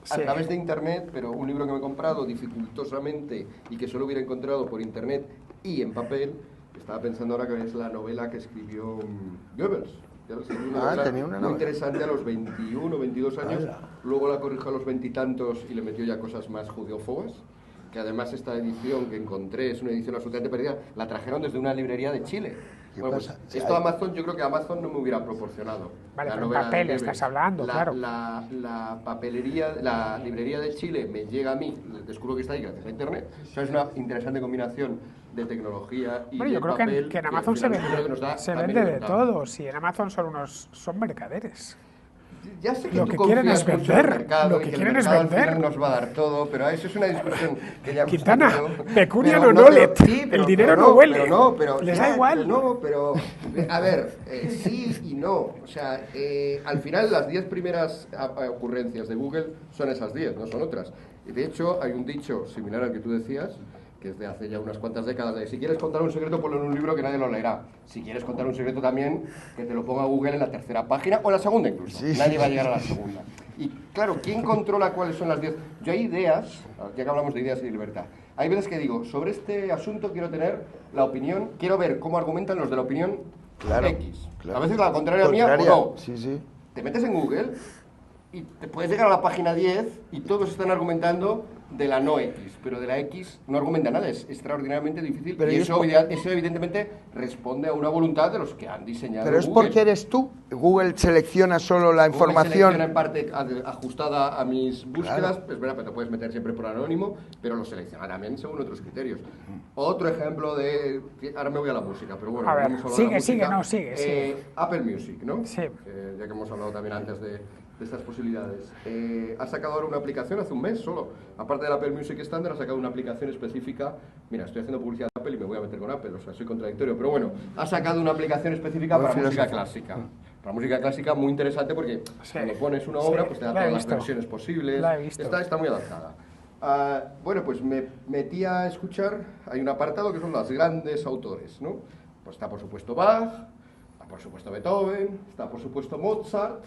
a Sí. través de internet, pero un libro que me he comprado dificultosamente y que solo hubiera encontrado por internet y en papel, estaba pensando ahora que es la novela que escribió Goebbels. Tenía una muy novela. interesante a los 21, 22 años, ¡Hala! luego la corrigió a los 20 y tantos y le metió ya cosas más judeófobas, que además esta edición que encontré es una edición absolutamente perdida, la trajeron desde una librería de Chile. ¿Qué Bueno, pues pasa? esto Amazon, yo creo que Amazon no me hubiera proporcionado. Vale, La pero en novela de papel Goebbels. estás hablando, claro. La papelería, la librería de Chile me llega a mí, descubro que está ahí gracias a internet. Eso es una interesante combinación de tecnología y Bueno, de yo creo papel que en al Amazon se final es lo que nos da vende, se también vende de libertad. todo. Si en Amazon son mercaderes. Ya sé que Lo tú que quieren confías es mucho en el vender, mercado lo y que el quieren es mercado al vender. final nos va a dar todo, pero eso es una discusión que ya hemos Quintana, tenido. pecunia Pero no olet, sí, el dinero no huele. Pero no, pero Les ya, da igual. pero no, pero a ver, sí y no. O sea, al final las 10 primeras ocurrencias de Google son esas 10, no son otras. Y de hecho hay un dicho similar al que tú decías, que es de hace ya unas cuantas décadas, de si quieres contar un secreto, ponlo en un libro que nadie lo leerá. Si quieres contar un secreto también, que te lo ponga Google en la tercera página o en la segunda incluso. Sí, Nadie sí, va a llegar a la segunda. Y claro, ¿quién controla cuáles son las 10? Yo hay ideas, ya que hablamos de ideas y de libertad, hay veces que digo, sobre este asunto quiero tener la opinión, quiero ver cómo argumentan los de la opinión Claro, X. claro. A veces la contraria mía o Contraria, no. Sí, sí. Te metes en Google y te puedes llegar a la página 10 y todos están argumentando de la no X, pero de la X no argumenta nada, es extraordinariamente difícil, pero y eso evidentemente responde a una voluntad de los que han diseñado Pero es Google. porque eres tú. Google selecciona solo la Google información. selecciona en parte ajustada a mis búsquedas, Claro. es verdad, pero te puedes meter siempre por anónimo, pero lo selecciona también según otros criterios. Otro ejemplo de... Ahora me voy a la música, pero bueno, A ver, vamos a hablar de la sigue, música. sigue. Apple Music, ¿no? Sí. Ya que hemos hablado también antes de estas posibilidades. Ha sacado ahora una aplicación hace un mes solo. Aparte del Apple Music estándar, ha sacado una aplicación específica. Mira, estoy haciendo publicidad de Apple y me voy a meter con Apple, o sea, soy contradictorio. Pero bueno, ha sacado una aplicación específica para música clásica. Para música clásica muy interesante porque cuando pones una obra, pues te da todas las versiones posibles. La he visto. Está muy adaptada. Bueno, pues me metí a escuchar, hay un apartado que son los grandes autores, ¿no? Pues está por supuesto Bach, está por supuesto Beethoven, está por supuesto Mozart,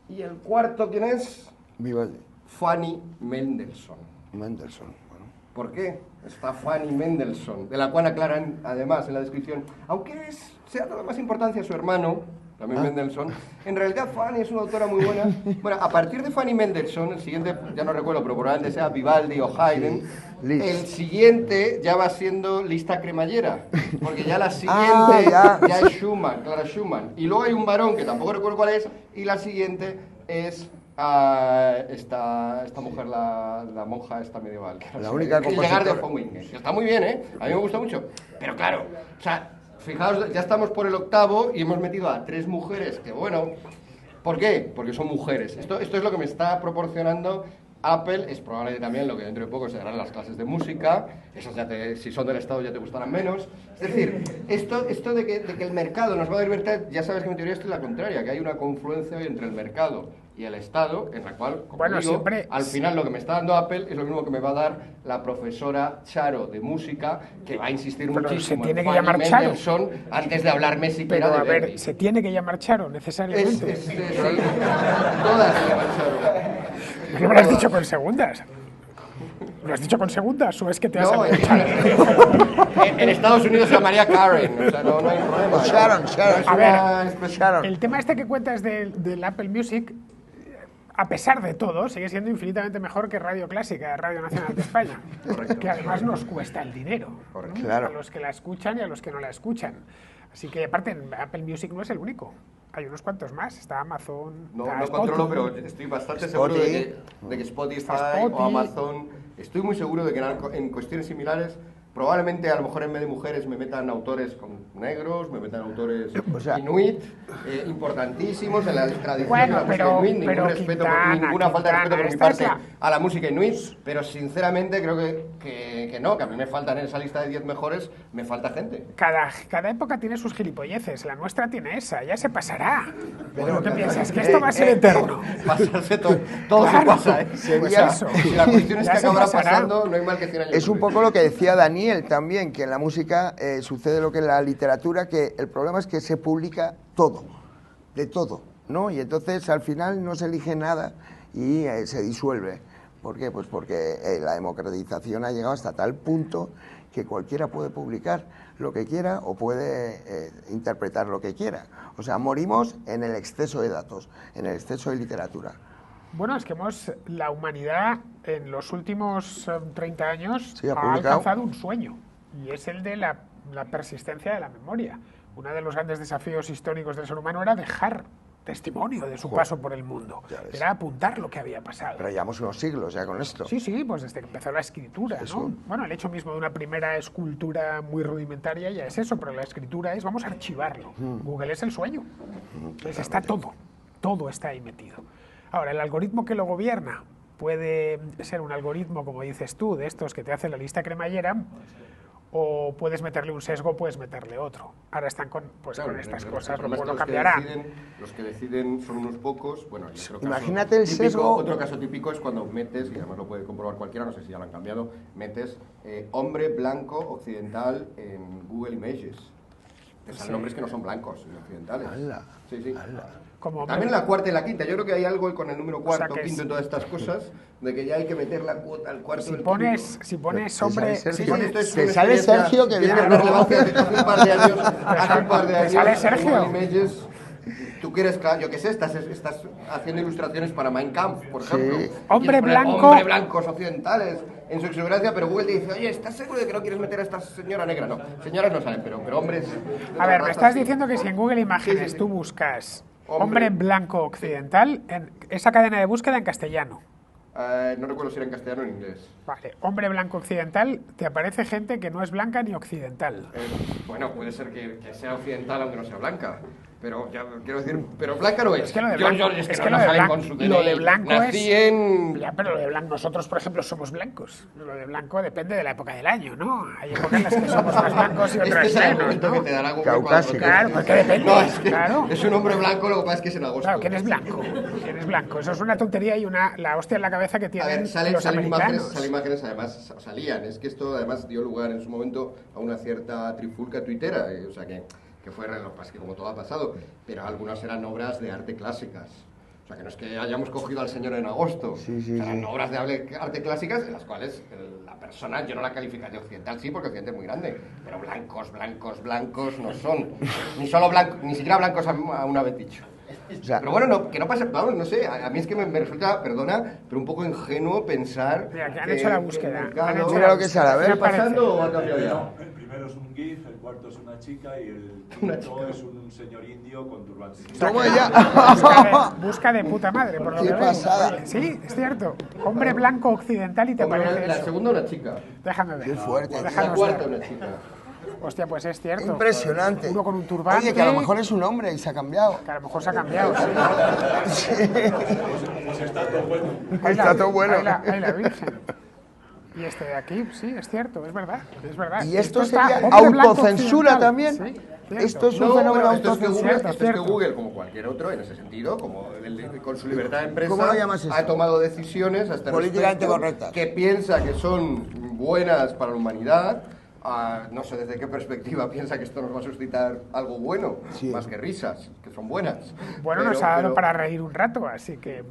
y el cuarto, ¿quién es? Vivaldi. Fanny Mendelssohn. Mendelssohn. Bueno. ¿Por qué? Está Fanny Mendelssohn, de la cual aclaran además en la descripción, aunque sea de la más importancia su hermano, también Mendelssohn, en realidad Fanny es una autora muy buena. Bueno, a partir de Fanny Mendelssohn, el siguiente, ya no recuerdo, pero probablemente sea Vivaldi o Haydn, el siguiente ya va siendo lista cremallera, porque ya la siguiente ya es Schumann, Clara Schumann. Y luego hay un varón, que tampoco recuerdo cuál es, y la siguiente es esta mujer, la monja esta medieval. La única Hildegard de compositora. Hofingen, que está muy bien, ¿eh? A mí me gusta mucho. Pero claro, o sea, fijaos, ya estamos por el octavo y hemos metido a 3 mujeres, que bueno, ¿por qué? Porque son mujeres. Esto es lo que me está proporcionando Apple, es probablemente también lo que dentro de poco se darán las clases de música, esas si son del Estado ya te gustarán menos. Es decir, esto de que el mercado nos va a dar libertad, ya sabes que mi teoría es la contraria, que hay una confluencia hoy entre el mercado y el Estado, en la cual, como digo, siempre... al final lo que me está dando Apple es lo mismo que me va a dar la profesora Charo de música, que va a insistir Pero muchísimo se tiene en que Fanny llamar Charo. Mendelssohn antes de hablarme siquiera Pero de a ver, Verdi. se tiene que llamar Charo, necesariamente. Sí, todas se llaman Charo. ¿No me lo has dicho con segundas? ¿Lo has dicho con segundas o es que te has No, salido Charo? en Estados Unidos se llamaría Karen, o sea, no hay problema. Sharon. No es A una ver, expresión. Sharon. El tema este que cuentas del Apple Music, a pesar de todo, sigue siendo infinitamente mejor que Radio Clásica, Radio Nacional de España, que además nos cuesta el dinero, ¿no? Claro. A los que la escuchan y a los que no la escuchan. Así que aparte, Apple Music no es el único. Hay unos cuantos más. Está Amazon, No está controlo, Spotify. pero estoy bastante seguro de que Spotify o Amazon, estoy muy seguro de que en cuestiones similares, probablemente a lo mejor en vez de mujeres me metan autores con negros, me metan autores inuit, importantísimos en la tradición Bueno, de la música inuit, ningún pero respeto, Quintana, ninguna falta de respeto por mi esta es parte a la música inuit, pero sinceramente creo que no, que a mí me faltan en esa lista de 10 mejores, me falta gente. Cada época tiene sus gilipolleces. La nuestra tiene esa. Ya se pasará. Pero ¿qué piensas? ¿Que esto va a ser eterno? Pasarse todo Claro, se pasa, ¿eh? pues O sea, eso. si la cuestión es Ya que se acabará pasará. pasando, no hay mal que 100 años Es un dure. poco lo que decía Daniel también, que en la música sucede lo que en la literatura, que el problema es que se publica todo, de todo, ¿no? Y entonces al final no se elige nada y se disuelve. ¿Por qué? Pues porque la democratización ha llegado hasta tal punto que cualquiera puede publicar lo que quiera o puede interpretar lo que quiera. O sea, morimos en el exceso de datos, en el exceso de literatura. Bueno, es que la humanidad en los últimos 30 años Sí, ha ha publicado. alcanzado un sueño, y es el de la persistencia de la memoria. Uno de los grandes desafíos históricos del ser humano era dejar testimonio de su paso por el mundo, ya ves. era apuntar lo que había pasado. Pero llevamos unos siglos ya con esto. Sí, pues desde que empezó la escritura, ¿no? Bueno, el hecho mismo de una primera escultura muy rudimentaria ya es eso, pero la escritura es vamos a archivarlo. Google es el sueño. Entonces está todo está ahí metido. Ahora, el algoritmo que lo gobierna puede ser un algoritmo, como dices tú, de estos que te hacen la lista cremallera, o puedes meterle un sesgo, puedes meterle otro. Ahora están con estas cosas, El luego problema lo es que cambiarán. los que deciden son unos pocos. Bueno, y otro caso Imagínate el típico, sesgo. Otro caso típico es cuando metes, y además lo puede comprobar cualquiera, no sé si ya lo han cambiado, metes hombre blanco occidental en Google Images. Te salen nombres que no son blancos y occidentales. ¡Hala! Sí. Como También la cuarta y la quinta. Yo creo que hay algo con el número cuarto, que quinto y todas estas cosas, de que ya hay que meter la cuota al cuarto. si del pones hombre, sale si Sergio. pones- esto es Te una sale experiencia Sergio que tiene viene una a relevancia desde hace un par de años. Hace un par de ¿Te años sale Sergio? Google Images, Tú quieres, claro, yo qué sé, estás haciendo ilustraciones para Mein Kampf, por ejemplo. Hombre Quieres poner blanco. Hombre blancos occidentales en su exuberancia, pero Google te dice, oye, ¿estás seguro de que no quieres meter a esta señora negra? No, señoras no salen, pero hombres... A ver, me estás diciendo que si en Google Imágenes tú buscas hombre blanco occidental, en esa cadena de búsqueda en castellano. No recuerdo si era en castellano o en inglés. Vale, hombre blanco occidental, te aparece gente que no es blanca ni occidental. Bueno, puede ser que sea occidental aunque no sea blanca. Pero ya quiero decir, pero blanca no es. Es que lo de blanco, es que es no, que no lo de salen blanco, con su lo de DNI. blanco Nací es... en... Ya, pero lo de blanco, nosotros, por ejemplo, somos blancos. Lo de blanco depende de la época del año, ¿no? Hay épocas en las que somos más blancos y otras Este es el menos, argumento ¿no? que te dará Google Caucásico. Claro, porque depende. No, es que Claro. es un hombre blanco, lo que pasa es que es en agosto. Claro, ¿quién es blanco? ¿Quién es blanco? Eso es una tontería y la hostia en la cabeza que A tienen ver, salen los americanos. imágenes, además salían. Es que esto además dio lugar en su momento a una cierta trifulca tuitera. O sea que fue lo que pasa es que como todo ha pasado, pero algunas eran obras de arte clásicas. O sea que no es que hayamos cogido al señor en agosto. Eran obras de arte clásicas en las cuales la persona, yo no la calificaría occidental, sí, porque occidente es muy grande, pero blancos no son. Ni solo blancos, ni siquiera blancos a una vez dicho. O sea, Pero bueno, no, que no pasa, vamos, no sé, a mí es que me resulta, perdona, pero un poco ingenuo pensar... Mira, que han hecho la búsqueda. el mercado- Han hecho Mira lo que sale, a ver. ¿Está pasando o ha cambiado ya? El primero es un GIF, el cuarto es una chica y el quinto es un señor indio con turbante. Toma ya. Busca de puta madre, por lo Qué que veo. pasada. Oye, sí, es cierto. Hombre blanco occidental y te Hombre, parece la eso. segunda una chica, Déjame ver. Qué fuerte. la Déjanos cuarta ver. una chica. Hostia, pues es cierto. Impresionante. Uno con un turbante. Oye, que a lo mejor es un hombre y se ha cambiado. Que a lo mejor se ha cambiado. Sí. Pues está todo bueno. Está todo bueno. Ahí la Virgen. Y este de aquí, sí, es cierto, es verdad. Es verdad. ¿Y esto está sería hombre blanco autocensura occidental. también? Sí, cierto. Esto es un No, fenómeno pero esto es que autocensura. Google, cierto. Como cualquier otro en ese sentido, como con su libertad de empresa, ¿Cómo lo llamas eso? ha tomado decisiones a este Políticamente respecto correctas. que piensa que son buenas para la humanidad. No sé desde qué perspectiva piensa que esto nos va a suscitar algo bueno, Sí. más que risas, que son buenas. Bueno, nos ha dado para reír un rato, así que...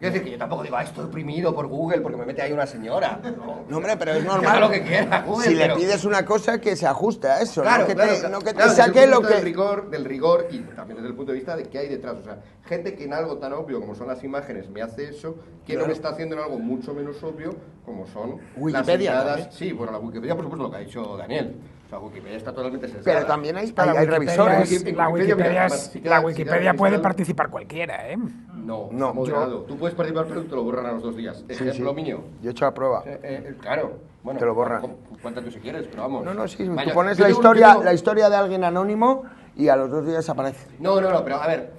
Quiero decir que yo tampoco digo, estoy oprimido por Google porque me mete ahí una señora. No, hombre, pero es Que haga normal. lo que quiera, Google, Si le pero- pides una cosa que se ajuste a eso, Claro, no que claro, te, claro. no que te Claro, desde el saque lo punto de que... vista del rigor y también desde el punto de vista de qué hay detrás. O sea, gente que en algo tan obvio como son las imágenes me hace eso, que no me está haciendo en algo mucho menos obvio como son Wikipedia las entradas. también. Sí, bueno, la Wikipedia, por supuesto, lo que ha dicho Daniel. O sea, Wikipedia está totalmente sesgada. Pero también hay La Wikipedia revisores. es- La Wikipedia puede participar cualquiera, ¿eh? No, No, está moderado. Tú puedes participar, pero te lo borran a los 2 días. Sí, Ejemplo sí. mío. Yo he hecho la prueba. Claro. Bueno, Te lo borran. Cuéntate si quieres, pero vamos. No, sí, Vaya, tú pones yo la tengo- historia, yo tengo- la historia de alguien anónimo y a los 2 días aparece. No, pero a ver,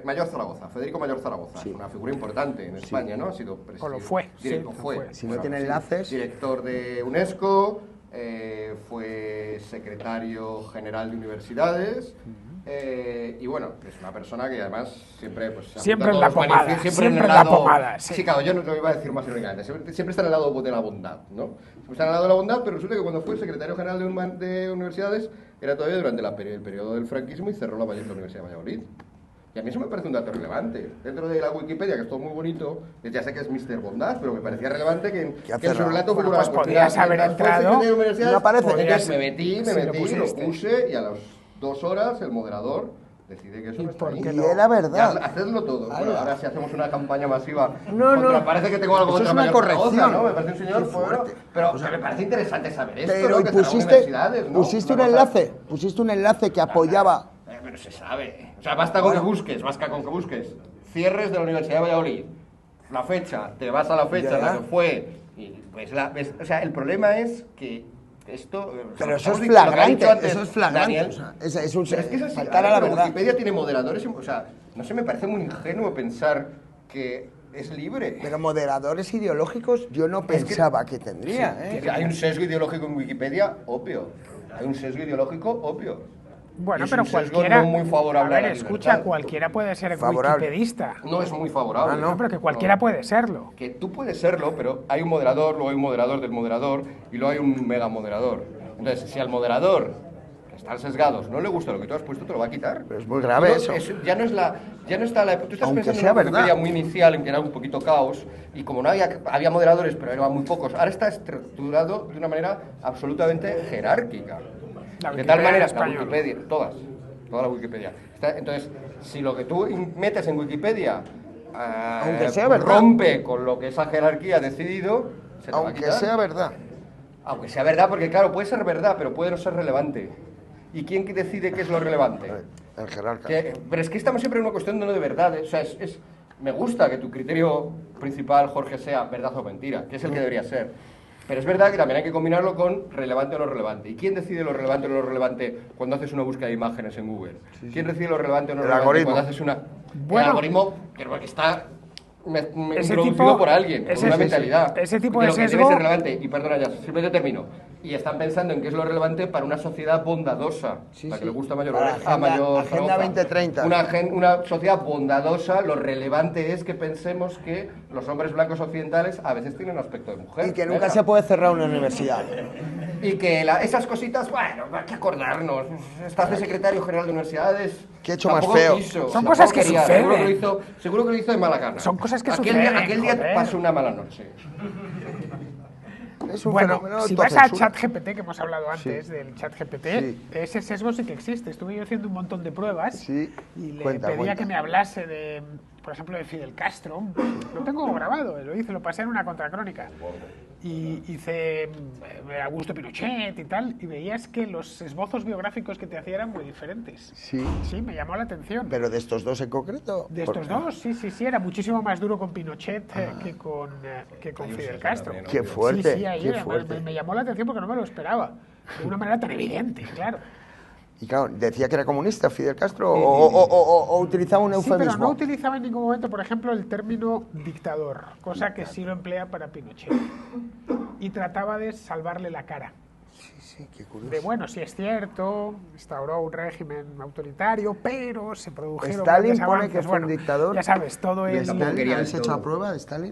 Mayor Zaragoza, Federico Mayor Zaragoza, Sí. una figura importante en España, ¿no? Ha sido O lo fue, sí, director, lo fue. fue. Si no tiene enlaces. Director de UNESCO, fue secretario general de universidades. Y bueno, es una persona que además siempre pues, se Siempre apunta en la a todos los pomada, manifiests, siempre en el en la lado- pomada, sí. Sí, claro, yo no lo iba a decir más irónicamente. Siempre está en el lado de la bondad, ¿no? Siempre está en el lado de la bondad, pero resulta que cuando fue secretario general de universidades era todavía durante el periodo del franquismo y cerró la Universidad de Valladolid. Y a mí eso me parece un dato relevante. Dentro de la Wikipedia, que es todo muy bonito, ya sé que es Mr. Bondad, pero me parecía relevante que ha en su cerrado? relato Bueno, figurara, pues podías haber mientras fue entrado, secretario de universidades, no aparece. entonces Podías- me metí, sí, lo lo pusiste. puse y a las 2 horas el moderador decide que eso ¿Y no está por ahí. qué Y era verdad. Ya, hacedlo todo. Bueno, Ala. ahora si hacemos una campaña masiva. No, no. Parece que tengo algo Eso es contra una Mayor Zaragoza, corrección. ¿no? Me parece un señor Qué bueno, fuerte. pero me parece interesante saber esto, Pero ¿no? y Que cerró universidades, ¿no? pusiste un Una cosa- enlace que apoyaba. Pero se sabe. O sea, basta con que busques, cierres de la Universidad de Valladolid, la fecha, te vas a la fecha en la Ya. que fue, y pues o sea, el problema es que esto... Pero eso hemos es dicho lo que ha flagrante, dicho antes eso es flagrante. Daniel. O sea, es un Pero es que es así, faltar a la pero verdad. Wikipedia tiene moderadores, o sea, no sé, me parece muy ingenuo pensar que es libre. Pero moderadores ideológicos yo no que- pensaba que tendría, ¿eh? Hay un sesgo ideológico en Wikipedia, obvio. Hay un sesgo ideológico, obvio. Bueno, Y es pero un sesgo cualquiera... no muy favorable a a ver, la escucha, libertad. cualquiera puede ser Favorable. wikipedista. No es muy favorable. No, pero que cualquiera puede serlo. Que tú puedes serlo, pero hay un moderador, luego hay un moderador del moderador y luego hay un mega moderador. Entonces, si al moderador, que están sesgados, no le gusta lo que tú has puesto, te lo va a quitar. Pero es muy grave eso. Ya no está la... Tú estás Aunque pensando sea en una Wikipedia verdad. muy inicial, en que era un poquito caos, y como no había moderadores, pero eran muy pocos, ahora está estructurado de una manera absolutamente jerárquica. De tal manera, la español. Wikipedia, toda la Wikipedia. Entonces, si lo que tú metes en Wikipedia Aunque sea verdad. rompe con lo que esa jerarquía ha decidido, se te va a Aunque quitar. sea verdad. Aunque sea verdad, porque claro, puede ser verdad, pero puede no ser relevante. ¿Y quién decide qué es lo relevante? El jerarca. Pero es que estamos siempre en una cuestión de no de verdad. O sea, me gusta que tu criterio principal, Jorge, sea verdad o mentira, que es el que debería ser. Pero es verdad que también hay que combinarlo con relevante o no relevante. ¿Y quién decide lo relevante o no relevante cuando haces una búsqueda de imágenes en Google? ¿Quién decide lo relevante o no El relevante algoritmo. cuando haces una... Bueno. el algoritmo que está Ese introducido tipo- por alguien, con ese- una sí, sí. mentalidad. Ese tipo de de lo que debe sesgo- ser relevante. Y perdona ya, simplemente termino. Y están pensando en qué es lo relevante para una sociedad bondadosa, Sí, la sí. que le gusta mayor Para a mayor Agenda Zaragoza. 2030. Una sociedad bondadosa, lo relevante es que pensemos que los hombres blancos occidentales a veces tienen aspecto de mujer. Y que nunca Venga. se puede cerrar una universidad. Y que esas cositas, bueno, hay que acordarnos. Estás de secretario general de universidades. ¿Qué he hecho más tampoco feo? quiso, Son tampoco cosas que quería, suceden. Seguro que lo hizo de mala gana. Son cosas que aquel suceden, Aquel día joder. pasó una mala noche. Es un Bueno, fenómeno si vas a autocensura. ChatGPT, que hemos hablado antes del ChatGPT, Sí. ese sesgo sí que existe. Estuve yo haciendo un montón de pruebas Sí. y le Cuenta, pedía cuenta. que me hablase de, por ejemplo, de Fidel Castro. Lo tengo grabado, lo pasé en una contracrónica. Y hice Augusto Pinochet y tal, y veías que los esbozos biográficos que te hacía eran muy diferentes. Sí. Sí, me llamó la atención. Pero de estos dos en concreto. De estos dos, sí, era muchísimo más duro con Pinochet que con Fidel Castro. Qué fuerte, Sí, ahí qué era, fuerte. me llamó la atención porque no me lo esperaba. De una manera tan evidente, claro. Y claro, decía que era comunista Fidel Castro o utilizaba un Sí, eufemismo. pero no utilizaba en ningún momento, por ejemplo, el término dictador, cosa que sí lo emplea para Pinochet. Y trataba de salvarle la cara. Sí, qué curioso. De bueno, sí es cierto, instauró un régimen autoritario, pero se produjeron Stalin grandes pone avances. que fue un Bueno, dictador. ya sabes, todo ¿De el... Stalin? quería ¿Habéis del hecho todo. la prueba de Stalin?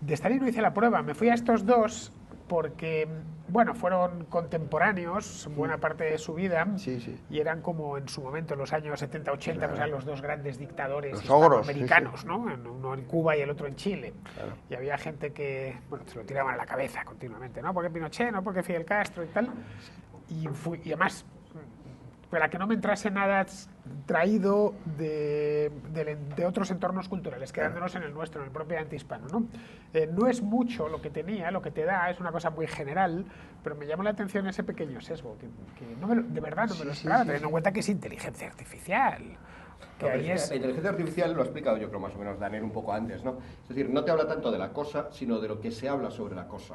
De Stalin no hice la prueba, me fui a estos dos porque, bueno, fueron contemporáneos, buena parte de su vida, Sí, sí. y eran como en su momento, en los años 70-80, pues eran los dos grandes dictadores Los ogros, hispanoamericanos, sí, ¿no? Uno en Cuba y el otro en Chile. Y había gente que, bueno, se lo tiraban a la cabeza continuamente, ¿no? Porque Pinochet, no porque Fidel Castro y tal. Y además, para que no me entrase nada traído de otros entornos culturales, quedándonos en el nuestro, en el propio antihispano, ¿no? No es mucho lo que tenía, lo que te da, es una cosa muy general, pero me llamó la atención ese pequeño sesgo, que de verdad no me lo esperaba, teniendo en cuenta que es inteligencia artificial. Que ahí es... La inteligencia artificial lo ha explicado yo creo más o menos Daniel un poco antes, ¿no? Es decir, no te habla tanto de la cosa, sino de lo que se habla sobre la cosa.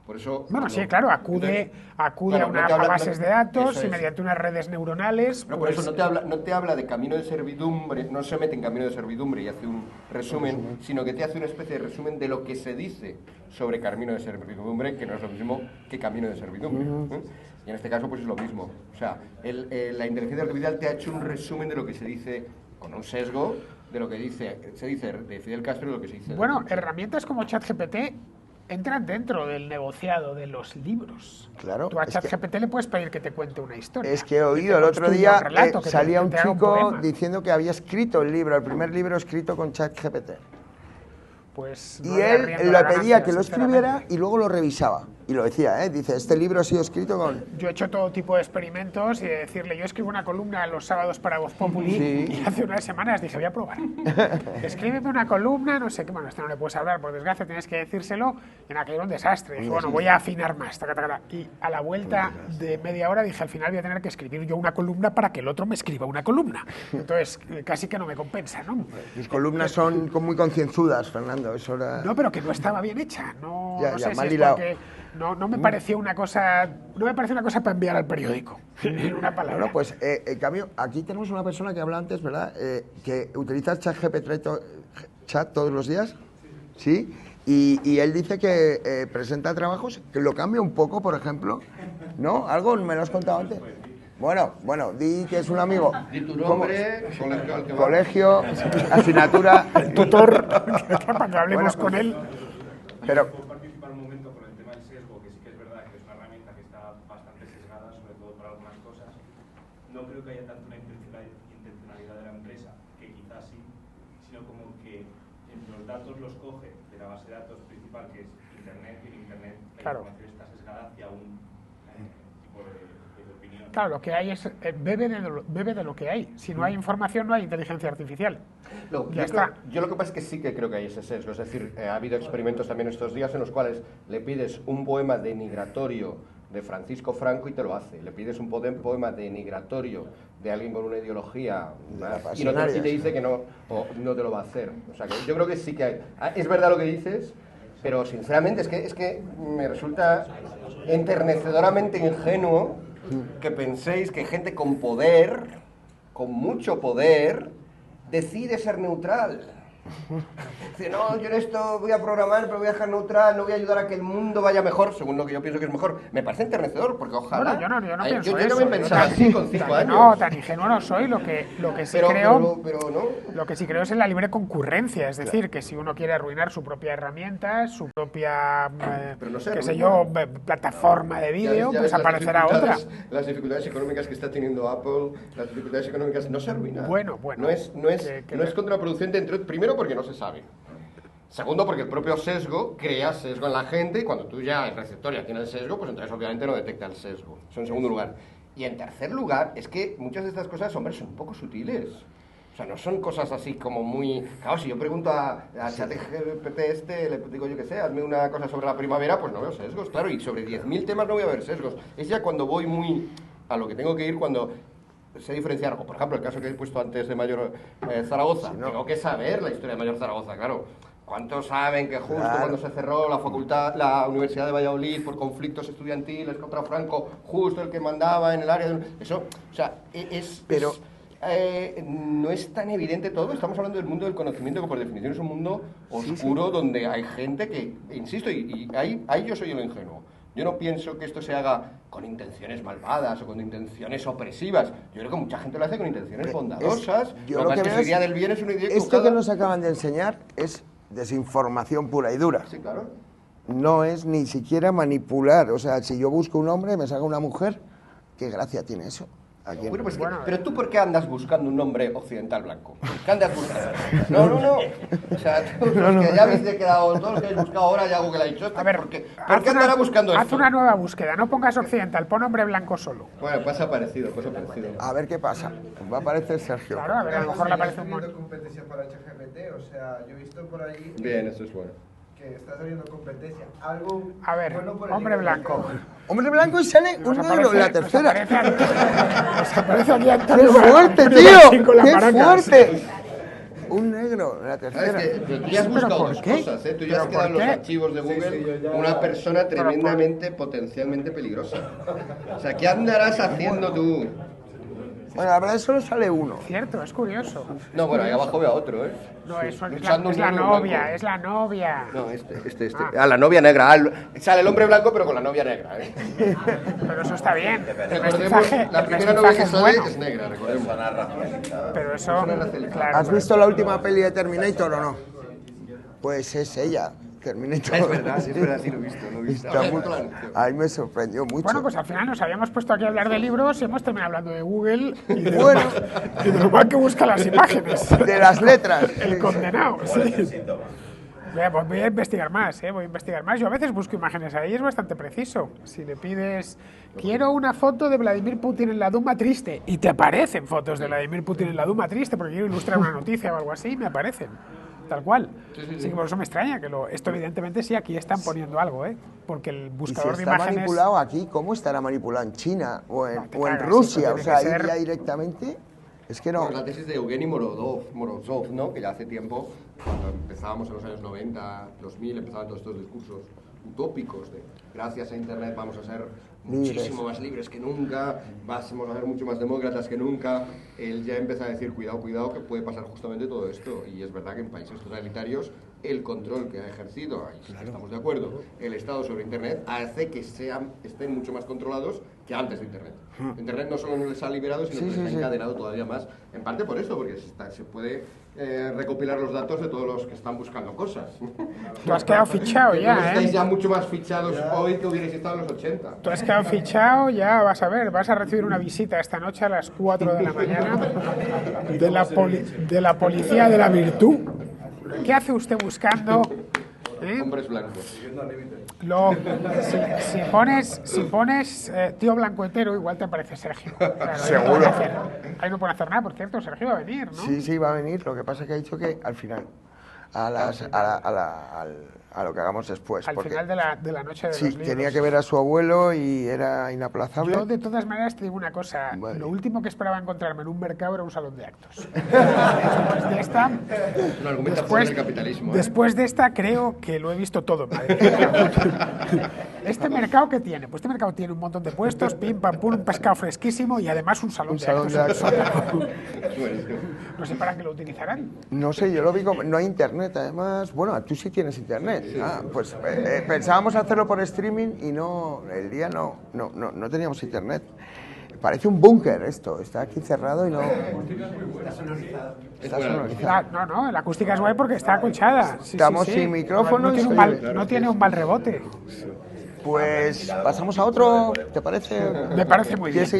Por eso... Bueno, sí, claro, acude claro, a bases de datos eso y es. mediante unas redes neuronales. No, por pues, eso no te habla de camino de servidumbre, no se mete en camino de servidumbre y hace un resumen, sino que te hace una especie de resumen de lo que se dice sobre camino de servidumbre, que no es lo mismo que camino de servidumbre. Y en este caso pues es lo mismo. O sea, la inteligencia artificial te ha hecho un resumen de lo que se dice con un sesgo de lo que se dice de Fidel Castro y lo que se dice Bueno, de... herramientas como ChatGPT entran dentro del negociado de los libros. Claro, Tú a es que- ChatGPT le puedes pedir que te cuente una historia. Es que he te oído el otro construya día, un relato, que salía te un haga chico poema. diciendo que había escrito el libro, el primer libro escrito con ChatGPT. Pues Y no le él arriendo le la pedía ganancia, que lo sinceramente. escribiera y luego lo revisaba. Y lo decía, ¿eh? Dice, este libro ha sido escrito con... Yo he hecho todo tipo de experimentos y de decirle, yo escribo una columna los sábados para Voz Populi Sí. y hace unas semanas dije, voy a probar. Escríbeme una columna, no sé qué, bueno, esto no le puedes hablar, por desgracia tienes que decírselo, y en aquel era un desastre. Dije, bueno, voy a afinar más, taca, taca, taca. Y a la vuelta de media hora dije, al final voy a tener que escribir yo una columna para que el otro me escriba una columna. Entonces, casi que no me compensa, ¿no? Tus columnas son muy concienzudas, Fernando. Eso era... No, pero que no estaba bien hecha. No, Ya, no ya, sé si mal es hilado. porque no me parecía una cosa, no me parecía una cosa para enviar al periódico. En una palabra. Bueno, pues en cambio, aquí tenemos una persona que habla antes, ¿verdad? Que utiliza chat todos los días, ¿sí? Y él dice que presenta trabajos, que lo cambia un poco, por ejemplo, ¿no? ¿Algo me lo has contado antes? Bueno, di que es un amigo. Di tu nombre, colegio al que vas. Colegio, asignatura, Tutor, para que hablemos Bueno, con él. pero ¿Puedo participar un momento con el tema del sesgo? Que sí que es verdad que es una herramienta que está bastante sesgada, sobre todo para algunas cosas. No creo que haya tanto una intencionalidad de la empresa, que quizás sí, sino como que los datos los coge de la base de datos principal, que es Internet, y en Internet la Claro. información está sesgada hacia un tipo de opinión Claro, lo que hay es bebe de lo que hay. Si no hay información, no hay inteligencia artificial. Ya está. Yo lo que pasa es que sí que creo que hay ese sesgo. Es decir, ha habido experimentos también estos días en los cuales le pides un poema denigratorio de Francisco Franco y te lo hace. Le pides un poema denigratorio de alguien con una ideología y te dice que no te lo va a hacer. O sea, que yo creo que sí que hay. Es verdad lo que dices, pero sinceramente es que me resulta enternecedoramente ingenuo que penséis que gente con poder, con mucho poder, decide ser neutral. Dice, no, yo en esto voy a programar, pero voy a dejar neutral, no voy a ayudar a que el mundo vaya mejor, según lo que yo pienso que es mejor. Me parece enternecedor, porque ojalá... Bueno, yo no pienso eso. Yo también pensaba así con 5 años. No, tan ingenuo no soy. Lo que sí creo... Pero no. Lo que sí creo es en la libre concurrencia. Es decir, que si uno quiere arruinar su propia herramienta, su propia, plataforma de vídeo, pues aparecerá otra. Las dificultades económicas que está teniendo Apple, las dificultades económicas no se arruinan. Bueno. No es contraproducente, primero porque no se sabe. Segundo, porque el propio sesgo crea sesgo en la gente y cuando tú ya, el receptor ya tiene el sesgo, pues entonces obviamente no detecta el sesgo. Eso en segundo lugar. Y en tercer lugar, es que muchas de estas cosas, hombre, son un poco sutiles. O sea, no son cosas así como muy... Claro, si yo pregunto a ChatGPT le digo yo que sé, hazme una cosa sobre la primavera, pues no veo sesgos, claro, y sobre 10.000 temas no voy a ver sesgos. Es ya cuando voy muy a lo que tengo que ir cuando... sé diferenciar, o por ejemplo el caso que he puesto antes de Mayor Zaragoza, tengo que saber la historia de Mayor Zaragoza, claro. ¿Cuántos saben que justo cuando se cerró la Universidad de Valladolid por conflictos estudiantiles contra Franco, justo el que mandaba en el área de... Eso, o sea, no es tan evidente todo. Estamos hablando del mundo del conocimiento, que por definición es un mundo oscuro donde hay gente que, insisto, y ahí yo soy el ingenuo. Yo no pienso que esto se haga con intenciones malvadas o con intenciones opresivas. Yo creo que mucha gente lo hace con intenciones bondadosas. Lo que esa idea del bien es una idea equivocada. Esto que nos acaban de enseñar es desinformación pura y dura. Sí, claro. No es ni siquiera manipular. O sea, si yo busco un hombre y me salga una mujer, ¿qué gracia tiene eso? Bueno, pues pero tú, ¿por qué andas buscando un hombre occidental blanco? ¿Qué andas buscando? No. O sea, todos los que ya habéis quedado, todos los que habéis buscado ahora, ya Google ha dicho esto. A ver, ¿por qué andará buscando esto? Haz una nueva búsqueda, no pongas occidental, pon hombre blanco solo. Bueno, pasa parecido. A ver qué pasa. Va a aparecer Sergio. Claro, a ver, a lo mejor le aparece un montón. Competencia para ChatGPT, o sea, yo he visto por ahí... Bien, eso es bueno. Que está saliendo competencia. Algo a ver, bueno por hombre blanco. Hombre blanco y sale un negro en la tercera. Nos aparece aquí ¡Qué fuerte, tío! ¡Qué fuerte! Un negro en la tercera. Pero tú ya has buscado dos cosas, ¿eh? Tú ya has quedado en los archivos de Google una persona tremendamente, potencialmente peligrosa. O sea, ¿qué andarás haciendo tú? Bueno, la verdad es que solo sale uno. Cierto, es curioso. No, bueno, ahí abajo veo a otro, ¿eh? No, es la novia, es la novia. No, este. La novia negra. Sale el hombre blanco, pero con la novia negra, ¿eh? Pero eso está bien. La primera novia que sale es negra, recordemos. Pero eso, claro. ¿Has visto la última peli de Terminator o no? Pues es ella. Terminator. Es verdad, sí lo he visto. Ahí me sorprendió mucho. Bueno, pues al final nos habíamos puesto aquí a hablar de libros y hemos terminado hablando de Google y de lo mal que busca las imágenes. De las letras. El condenado, sí. Pues voy a investigar más, Yo a veces busco imágenes ahí, es bastante preciso. Si le pides, quiero una foto de Vladimir Putin en la Duma triste, y te aparecen fotos de Vladimir Putin en la Duma triste porque quiero ilustrar una noticia o algo así, me aparecen. Tal cual. Sí, que por eso me extraña que esto evidentemente sí, aquí están poniendo algo, porque el buscador de imágenes... ¿Y si está manipulado aquí, cómo estará manipulado en China o en Rusia? O sea, ahí ya directamente... Es que no... Bueno, la tesis de Evgeny Morozov, ¿no? Que ya hace tiempo, cuando empezábamos en los años 90, 2000, empezaban todos estos discursos utópicos de gracias a Internet vamos a ser muchísimo más libres que nunca, vamos a ser mucho más demócratas que nunca. Él ya empieza a decir, cuidado, que puede pasar justamente todo esto. Y es verdad que en países totalitarios el control que ha ejercido, ahí sí que estamos de acuerdo, el Estado sobre Internet hace que estén mucho más controlados que antes de Internet. Internet no solo no les ha liberado, sino que les ha encadenado todavía más, en parte por esto, porque se puede recopilar los datos de todos los que están buscando cosas. Tú has quedado fichado ya, estáis ya mucho más fichados hoy que hubierais estado en los 80. Tú has quedado fichado, ya vas a ver, vas a recibir una visita esta noche a las 4 de la mañana de la policía de la virtud. ¿Qué hace usted buscando ¿Eh? Hombres blancos. Lo, si pones tío blanco hetero, igual te aparece Sergio. Claro, Seguro. Ahí no pueden hacer nada, por cierto, Sergio va a venir, ¿no? Sí, sí, va a venir. Lo que pasa es que ha dicho que al final, a lo que hagamos después. Al porque final de la noche de sí, los libros. tenía que ver a su abuelo y era inaplazable. Yo, de todas maneras, te digo una cosa. Vale. Lo último que esperaba encontrarme en un mercado era un salón de actos. Después de esta, Una argumentación del capitalismo. después de esta, creo que lo he visto todo en Madrid. ¿Este mercado qué tiene? Pues este mercado tiene un montón de puestos, pim, pam, pum, un pescado fresquísimo y además un salón Un de salón actos. de actos. en el sótano. Es buenísimo. No sé para qué lo utilizarán. No sé, yo lo vi como... No hay internet, además... Bueno, tú sí tienes internet. Pues pensábamos hacerlo por streaming y no... El día no teníamos internet. Parece un búnker esto. Está aquí cerrado y no... Está sonorizado. No, la acústica es guay porque está acolchada. Sí, Estamos sí, sí. sin micrófono No y tiene, soy- no tiene un mal rebote. Pues pasamos a otro, ¿te parece? Me parece muy bien. ¿Quieres seguir